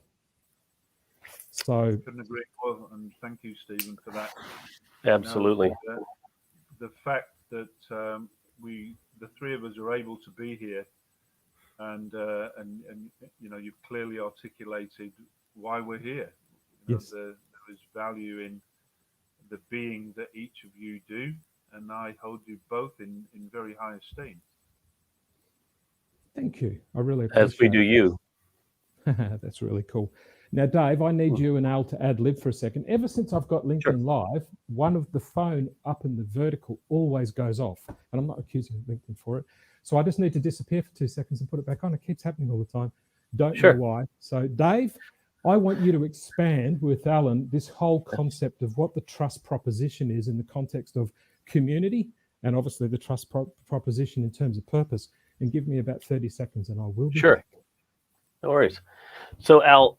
So Couldn't agree more, and thank you, Stephen, for that. Absolutely. The fact that the three of us are able to be here, and you've clearly articulated why we're here. Yes. There is value in the being that each of you do, and I hold you both in very high esteem. Thank you. I really appreciate it. As we do you. That's really cool. Now, Dave, I need you and Al to ad lib for a second. Ever since I've got LinkedIn Live, one of the phone up in the vertical always goes off. And I'm not accusing LinkedIn for it. So I just need to disappear for 2 seconds and put it back on. It keeps happening all the time. Don't know why. So, Dave, I want you to expand with Alan this whole concept of what the trust proposition is in the context of community and obviously the trust proposition in terms of purpose. And give me about 30 seconds and I will be back. No worries. So, Al,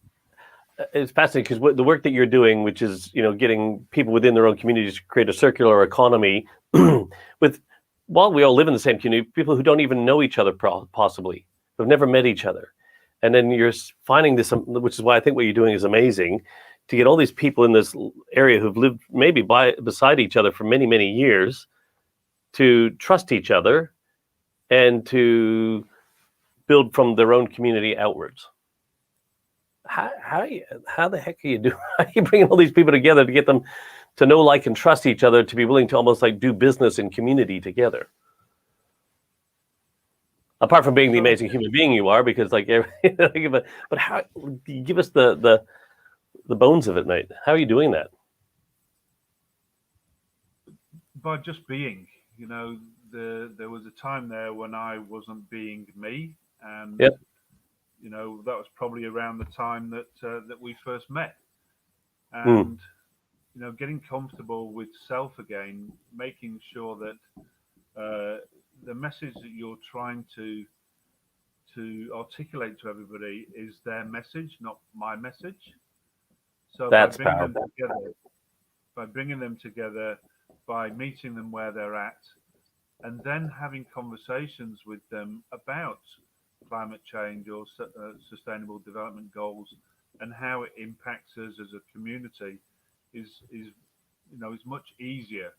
it's fascinating because the work that you're doing, which is, getting people within their own communities to create a circular economy while we all live in the same community, people who don't even know each other possibly, who've never met each other. And then you're finding this, which is why I think what you're doing is amazing, to get all these people in this area who've lived maybe beside each other for many, many years to trust each other and to build from their own community outwards. How the heck are you doing? How are you bringing all these people together to get them to know, like, and trust each other, to be willing to almost like do business in community together? Apart from being the amazing human being you are, because but how? Give us the bones of it, mate. How are you doing that? By just being. There was a time there when I wasn't being me, and that was probably around the time that we first met. And getting comfortable with self again, making sure that the message that you're trying to articulate to everybody is their message, not my message. So that's by bringing them together, by meeting them where they're at, and then having conversations with them about climate change or sustainable development goals and how it impacts us as a community is much easier,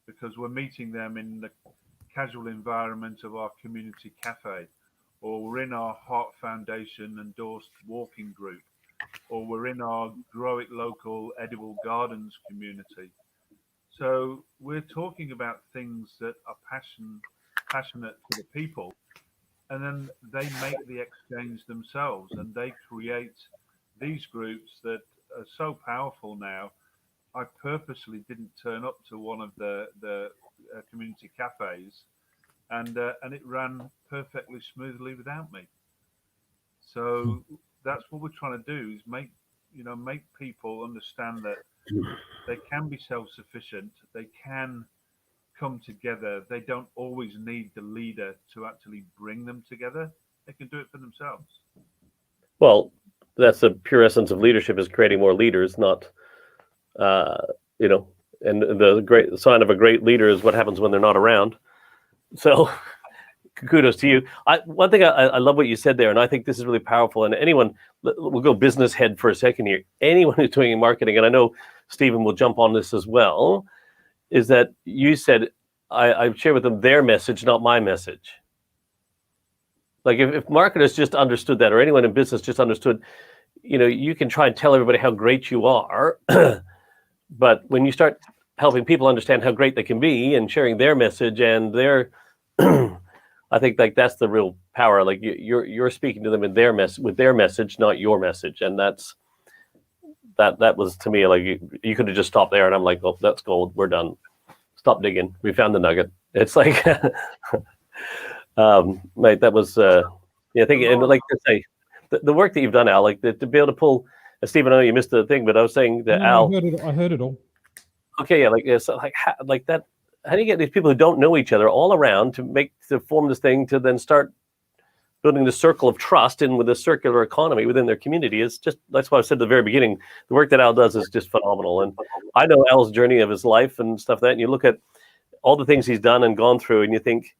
because we're meeting them in the casual environment of our community cafe, or we're in our Heart Foundation endorsed walking group, or we're in our Grow It Local Edible Gardens community. So we're talking about things that are passionate to the people, and then they make the exchange themselves, and they create these groups that are so powerful now. I purposely didn't turn up to one of the community cafes, and it ran perfectly smoothly without me. So that's what we're trying to do, is make people understand that they can be self-sufficient. They can come together. They don't always need the leader to actually bring them together. They can do it for themselves. Well, that's the pure essence of leadership, is creating more leaders, not, and the great sign of a great leader is what happens when they're not around. So kudos to you. One thing I love what you said there, and I think this is really powerful. And anyone, we'll go business head for a second here. Anyone who's doing marketing, and I know Stephen will jump on this as well, is that you said, I share with them their message, not my message. Like if marketers just understood that, or anyone in business just understood, you can try and tell everybody how great you are, but when you start helping people understand how great they can be and sharing their message and their, I think like that's the real power. Like you're speaking to them in with their message, not your message, and that was to me like you could have just stopped there, and I'm like, oh, that's gold. We're done. Stop digging. We found the nugget. It's like, mate, that was I think, and like to say, the work that you've done, Al, like to be able to pull. Stephen, I know you missed the thing, but I was saying that Al. I heard it all. Okay, yeah, like that. How do you get these people who don't know each other all around to form this thing to then start building the circle of trust in with a circular economy within their community? It's just, that's why I said at the very beginning, the work that Al does is just phenomenal. And I know Al's journey of his life and stuff and you look at all the things he's done and gone through, and you think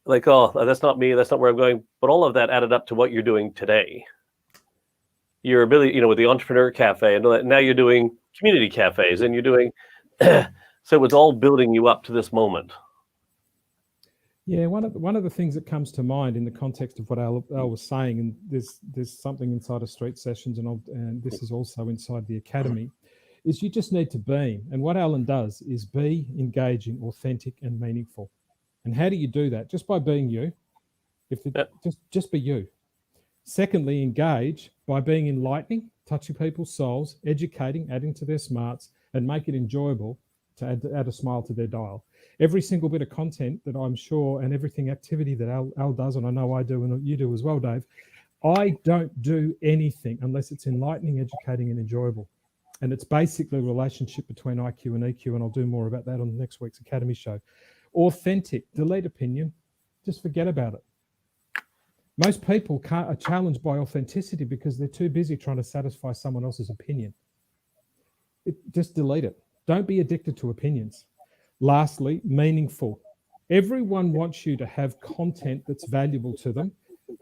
like, oh, that's not me, that's not where I'm going. But all of that added up to what you're doing today. Your ability, with the Entrepreneur Cafe, and now you're doing community cafes, and you're doing, so it's all building you up to this moment. Yeah, one of the things that comes to mind in the context of what Al was saying, and there's something inside of Street Sessions, and this is also inside the Academy, is you just need to be. And what Alan does is be engaging, authentic, and meaningful. And how do you do that? Just by being you. Just be you. Secondly, engage by being enlightening, touching people's souls, educating, adding to their smarts, and make it enjoyable to add a smile to their dial. Every single bit of content that I'm sure, and everything activity that Al does, and I know I do, and you do as well, Dave, I don't do anything unless it's enlightening, educating, and enjoyable. And it's basically a relationship between IQ and EQ, and I'll do more about that on next week's Academy show. Authentic, delete opinion, just forget about it. Most people are challenged by authenticity because they're too busy trying to satisfy someone else's opinion. Just delete it. Don't be addicted to opinions. Lastly, meaningful. Everyone wants you to have content that's valuable to them,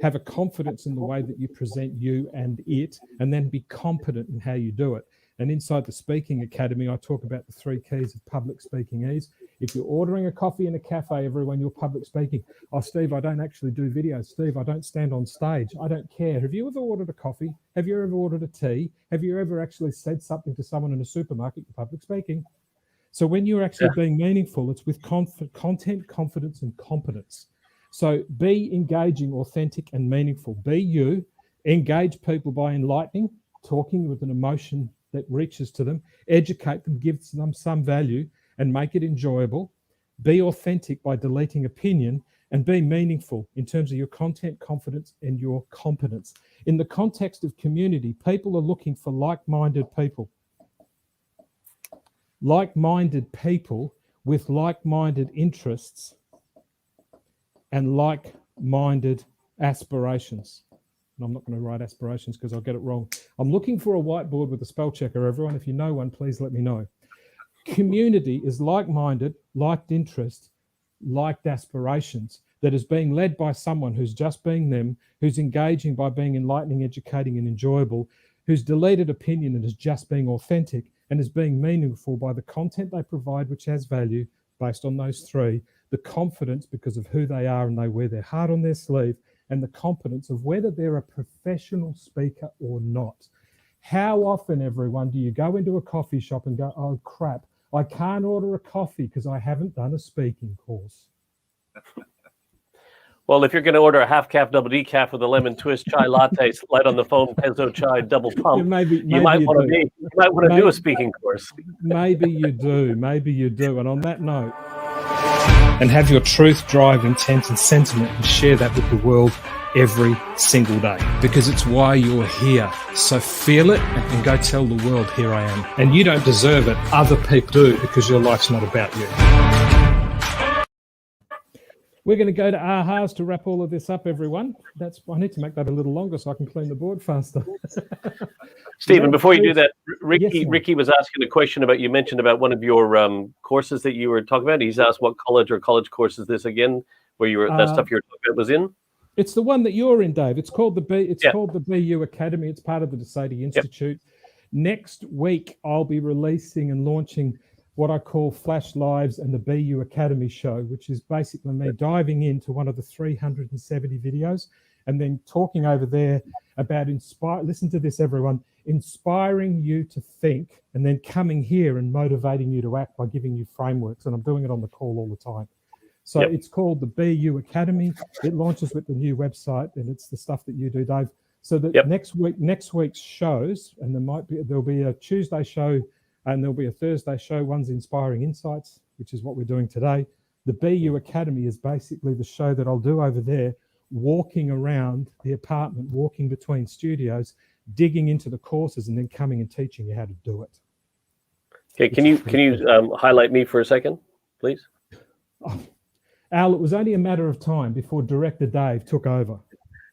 have a confidence in the way that you present you and it, and then be competent in how you do it. And inside the Speaking Academy, I talk about the 3 keys of public speaking ease. If you're ordering a coffee in a cafe, everyone, you're public speaking. Oh, Steve, I don't actually do videos. Steve, I don't stand on stage. I don't care. Have you ever ordered a coffee? Have you ever ordered a tea? Have you ever actually said something to someone in a supermarket? You're public speaking. So when you're actually being meaningful, it's with content, confidence, and competence. So be engaging, authentic, and meaningful. Be you. Engage people by enlightening, talking with an emotion that reaches to them, educate them, give them some value, and make it enjoyable. Be authentic by deleting opinion, and be meaningful in terms of your content, confidence, and your competence. In the context of community, people are looking for like-minded people. Like-minded people with like-minded interests and like-minded aspirations. And I'm not going to write aspirations because I'll get it wrong. I'm looking for a whiteboard with a spell checker, everyone. If you know one, please let me know. Community is like-minded, liked interest, liked aspirations that is being led by someone who's just being them, who's engaging by being enlightening, educating, and enjoyable, who's deleted opinion and is just being authentic, and is being meaningful by the content they provide, which has value based on those 3, the confidence because of who they are and they wear their heart on their sleeve, and the competence of whether they're a professional speaker or not. How often, everyone, do you go into a coffee shop and go, oh crap, I can't order a coffee because I haven't done a speaking course? Well, if you're going to order a half calf double decaf with a lemon twist chai latte, light on the phone, pezzo chai double pump, you might want to do a speaking course. Maybe you do. And on that note, and have your truth, drive, intent, and sentiment, and share that with the world every single day, because it's why you're here. So feel it and go tell the world, here I am. And you don't deserve it. Other people do, because your life's not about you. We're going to go to ahas to wrap all of this up, everyone. I need to make that a little longer so I can clean the board faster. Stephen, before you do that, Ricky was asking a question about, you mentioned about one of your courses that you were talking about. He's asked what college course is this again, where you were that stuff you were talking about was in? It's the one that you're in, Dave. It's called called the BU Academy. It's part of the DeSady Institute. Next week, I'll be releasing and launching what I call Flash Lives and the BU Academy show, which is basically me diving into one of the 370 videos and then talking over there about listen to this, everyone, inspiring you to think, and then coming here and motivating you to act by giving you frameworks. And I'm doing it on the call all the time. So it's called the BU Academy. It launches with the new website, and it's the stuff that you do, Dave. So that next week's shows, and there'll be a Tuesday show and there'll be a Thursday show. One's Inspiring Insights, which is what we're doing today. The BU Academy is basically the show that I'll do over there, walking around the apartment, walking between studios, digging into the courses, and then coming and teaching you how to do it. Okay, can you highlight me for a second, please? Oh, Al, it was only a matter of time before Director Dave took over.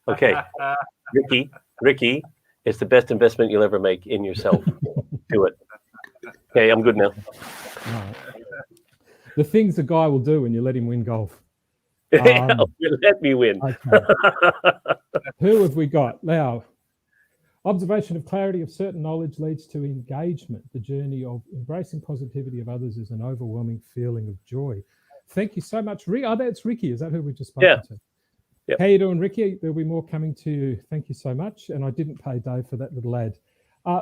Okay, Ricky, it's the best investment you'll ever make in yourself. Do it. Okay, I'm good now. Right. The things a guy will do when you let him win golf. Let me win. Okay. Who have we got? Now, observation of clarity of certain knowledge leads to engagement. The journey of embracing positivity of others is an overwhelming feeling of joy. Thank you so much, Rick. Oh, that's Ricky. Is that who we just spoken to? Yep. How you doing, Ricky? There'll be more coming to you. Thank you so much. And I didn't pay Dave for that little ad.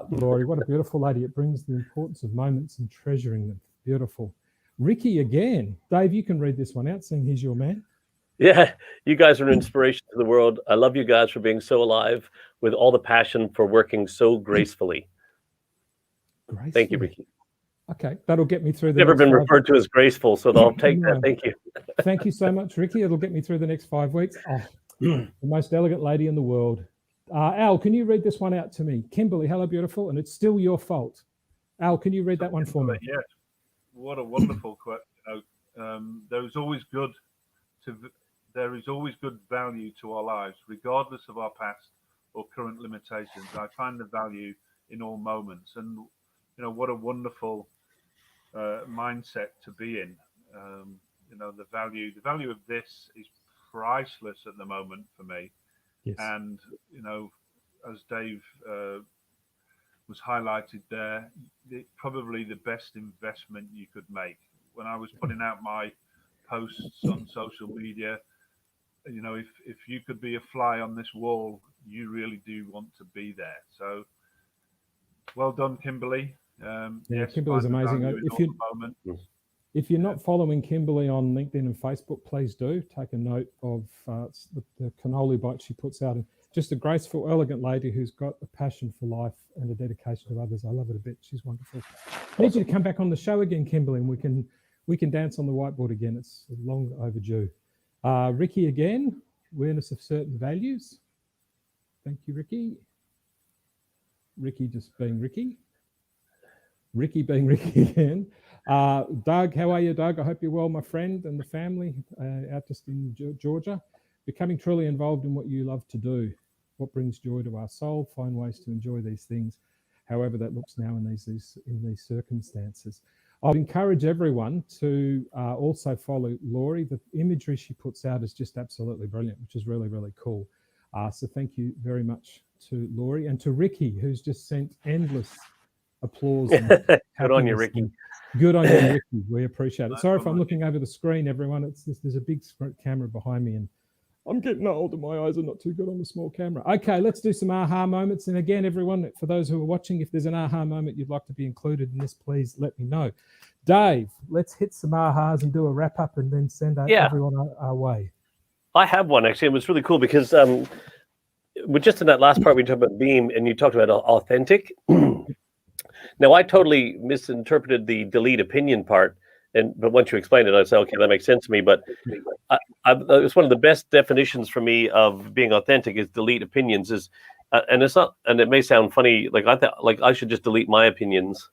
Laurie, what a beautiful lady. It brings the importance of moments and treasuring them. Beautiful. Ricky again. Dave, you can read this one out, seeing he's your man. Yeah, you guys are an inspiration to the world. I love you guys for being so alive with all the passion for working so gracefully. Thank you, Ricky. Okay, that'll get me through the Never next been 5 referred to as graceful, so I'll take that. Thank you. Thank you so much, Ricky. It'll get me through the next 5 weeks. Oh, the most elegant lady in the world. Al, can you read this one out to me? Kimberly, hello, beautiful, and it's still your fault. Al, can you read that one for me? Yes. What a wonderful question. There is always good value to our lives, regardless of our past or current limitations. I find the value in all moments, and what a wonderful mindset to be in. The value of this is priceless at the moment for me. Yes. And as Dave was highlighted there, probably the best investment you could make. When I was putting out my posts on social media, if you could be a fly on this wall, you really do want to be there. So well done, Kimberly. Yes, Kimberly's amazing. If you're not following Kimberly on LinkedIn and Facebook, please do. Take a note of the cannoli bite she puts out. And just a graceful, elegant lady who's got a passion for life and a dedication to others. I love it a bit. She's wonderful. I need you to come back on the show again, Kimberly, and we can dance on the whiteboard again. It's long overdue. Ricky again, awareness of certain values. Thank you, Ricky. Ricky just being Ricky. Ricky being Ricky again. Doug, how are you, Doug? I hope you're well, my friend, and the family out just in Georgia. Becoming truly involved in what you love to do, what brings joy to our soul. Find ways to enjoy these things, however that looks now in these circumstances. I'd encourage everyone to also follow Laurie. The imagery she puts out is just absolutely brilliant, which is really, really cool. So thank you very much to Laurie and to Ricky, who's just sent endless applause. Good on you, Ricky. Good on you, Ricky. We appreciate it. Sorry if I'm looking over the screen, everyone. There's a big camera behind me, and I'm getting old and my eyes are not too good on the small camera. Okay, let's do some aha moments. And again, everyone, for those who are watching, if there's an aha moment you'd like to be included in this, please let me know. Dave, let's hit some ahas and do a wrap up and then send everyone our way. I have one, actually. It was really cool because just in that last part, we talked about beam and you talked about authentic. Now, I totally misinterpreted the delete opinion part, but once you explained it, I said, okay, that makes sense to me. But it's one of the best definitions for me of being authentic is delete opinions. And it's not, and it may sound funny, like I thought, like I should just delete my opinions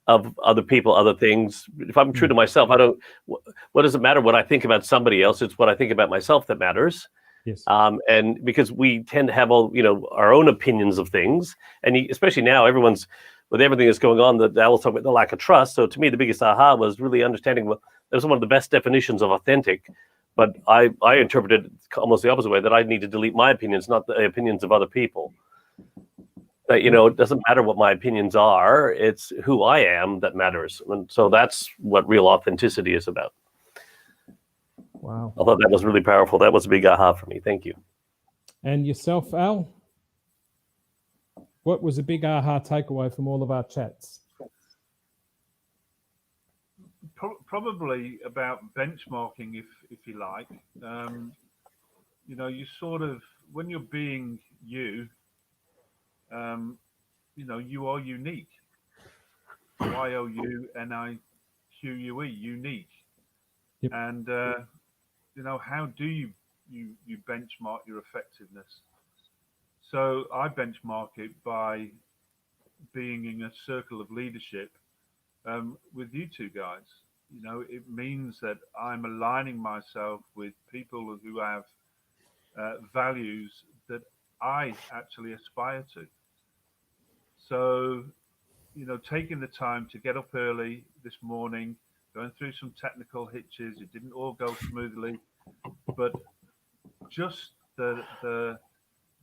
of other people, other things. If I'm true to myself, what does it matter what I think about somebody else? It's what I think about myself that matters. Yes. And because we tend to have all, our own opinions of things, and especially now, everyone's with everything that's going on. That I will talk about the lack of trust. So to me, the biggest aha was really understanding. Well, that was one of the best definitions of authentic, but I interpreted it almost the opposite way, that I need to delete my opinions, not the opinions of other people. That it doesn't matter what my opinions are; it's who I am that matters, and so that's what real authenticity is about. Wow. I thought that was really powerful. That was a big aha for me. Thank you. And yourself, Al? What was a big aha takeaway from all of our chats? Probably about benchmarking, if you like. You sort of, when you're being you, you are unique. YOUNIQUE, unique. Yep. And how do you benchmark your effectiveness? So I benchmark it by being in a circle of leadership with you two guys. It means that I'm aligning myself with people who have values that I actually aspire to. So, taking the time to get up early this morning, going through some technical hitches, it didn't all go smoothly, but just the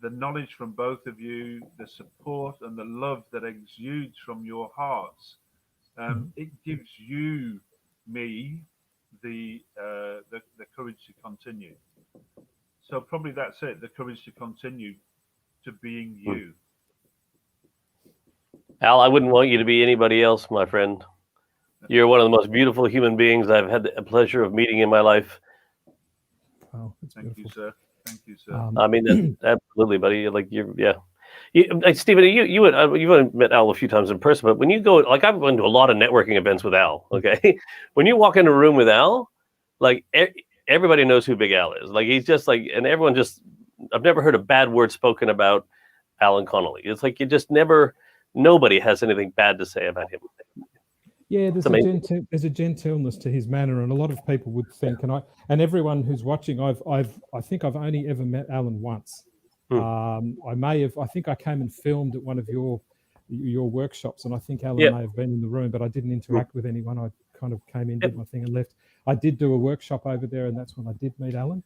knowledge from both of you, the support and the love that exudes from your hearts, it gives you me the courage to continue. So probably that's it, the courage to continue to being you. Al, I wouldn't want you to be anybody else, my friend. You're one of the most beautiful human beings I've had the pleasure of meeting in my life. Oh, that's Thank beautiful. you, sir. Thank you, sir. I mean, absolutely, buddy. Like Stephen, you've met Al a few times in person, but when you go, like I've been to a lot of networking events with Al. Okay, when you walk into a room with Al, like everybody knows who Big Al is. Like he's just like, and everyone just, I've never heard a bad word spoken about Alan Connolly. It's like you just never, nobody has anything bad to say about him. Yeah, there's a gentleness to his manner, and a lot of people would think, and everyone who's watching, I think I've only ever met Alan once. I think I came and filmed at one of your workshops, and I think Alan may have been in the room, but I didn't interact with anyone. I kind of came in, did my thing, and left. I did do a workshop over there, and that's when I did meet Alan.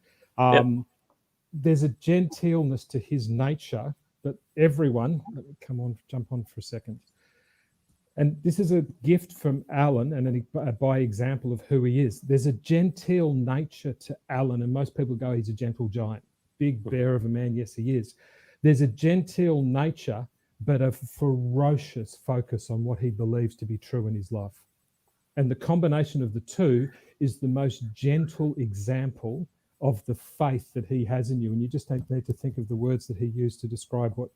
There's a gentleness to his nature that everyone, jump on for a second. And this is a gift from Alan, and by example of who he is. There's a genteel nature to Alan, and most people go, he's a gentle giant, big bear of a man. Yes, he is. There's a genteel nature, but a ferocious focus on what he believes to be true in his life. And the combination of the two is the most gentle example of the faith that he has in you. And you just need to think of the words that he used to describe what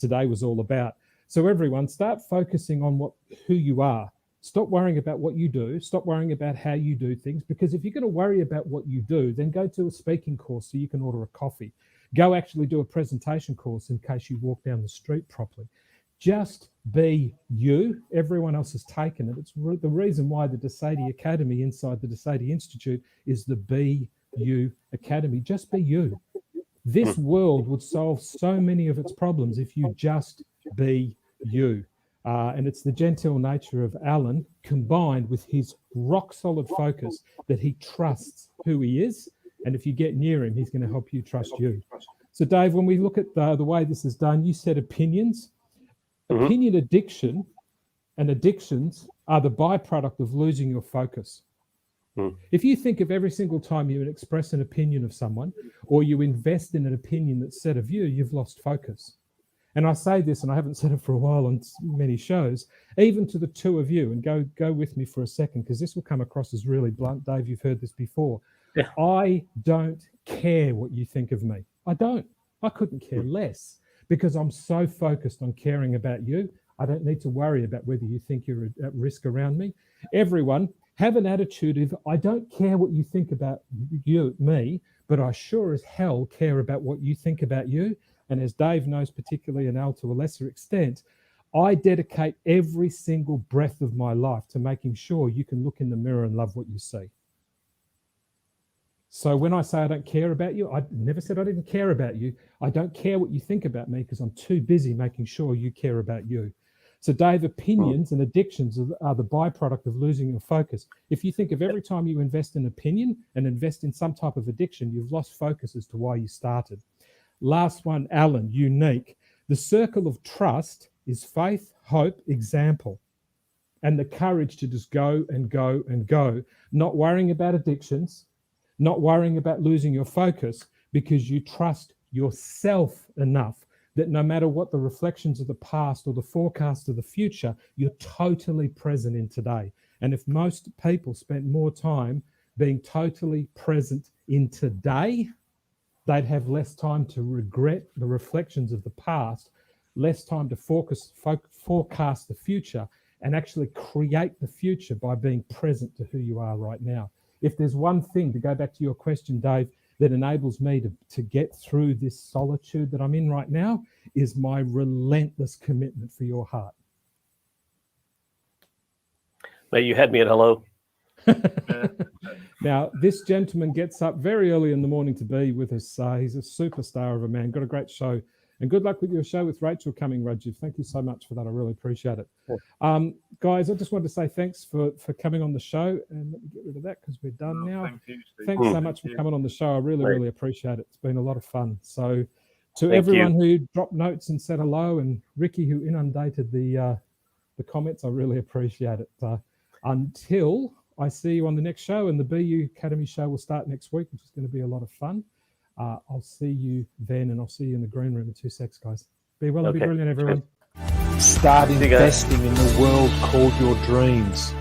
today was all about. So everyone, start focusing on who you are. Stop worrying about what you do. Stop worrying about how you do things, because if you're going to worry about what you do, then go to a speaking course so you can order a coffee. Go actually do a presentation course in case you walk down the street properly. Just be you. Everyone else has taken it. It's the reason why the DeSadie Academy inside the DeSadie Institute is the Be You Academy. Just be you. This world would solve so many of its problems if you just be you. And it's the gentle nature of Alan combined with his rock solid focus that he trusts who he is. And if you get near him, he's going to help you trust you. So Dave, when we look at the way this is done, you said opinions. Opinion addiction and addictions are the byproduct of losing your focus. If you think of every single time you express an opinion of someone, or you invest in an opinion that's said of you, you've lost focus. And I say this, and I haven't said it for a while on many shows, even to the two of you, and go with me for a second, because this will come across as really blunt. Dave, you've heard this before. Yeah. I don't care what you think of me. I don't. I couldn't care less, because I'm so focused on caring about you. I don't need to worry about whether you think you're at risk around me. Everyone, have an attitude of, I don't care what you think about me, but I sure as hell care about what you think about you. And as Dave knows, particularly, and Al to a lesser extent, I dedicate every single breath of my life to making sure you can look in the mirror and love what you see. So when I say I don't care about you, I never said I didn't care about you. I don't care what you think about me because I'm too busy making sure you care about you. So Dave, opinions and addictions are the byproduct of losing your focus. If you think of every time you invest in opinion and invest in some type of addiction, you've lost focus as to why you started. Last one, Alan, unique. The circle of trust is faith, hope, example, and the courage to just go and go and go, not worrying about addictions, not worrying about losing your focus, because you trust yourself enough that no matter what the reflections of the past or the forecast of the future, you're totally present in today. And if most people spent more time being totally present in today, they'd have less time to regret the reflections of the past, less time to forecast the future, and actually create the future by being present to who you are right now. If there's one thing, to go back to your question, Dave, that enables me to get through this solitude that I'm in right now, is my relentless commitment for your heart. Mate, you had me at hello. Now, this gentleman gets up very early in the morning to be with us. He's a superstar of a man. Got a great show. And good luck with your show with Rachel coming, Rajiv. Thank you so much for that. I really appreciate it. Guys, I just wanted to say thanks for coming on the show. And let me get rid of that because we're done now. Thank you, Steve. Thanks so much for coming on the show. I really appreciate it. It's been a lot of fun. So to everyone who dropped notes and said hello, and Ricky who inundated the comments, I really appreciate it. Until I see you on the next show, and the BU Academy show will start next week, which is going to be a lot of fun. I'll see you then, and I'll see you in the green room in 2 secs, guys. Be well and be brilliant, everyone. Start investing in the world called your dreams.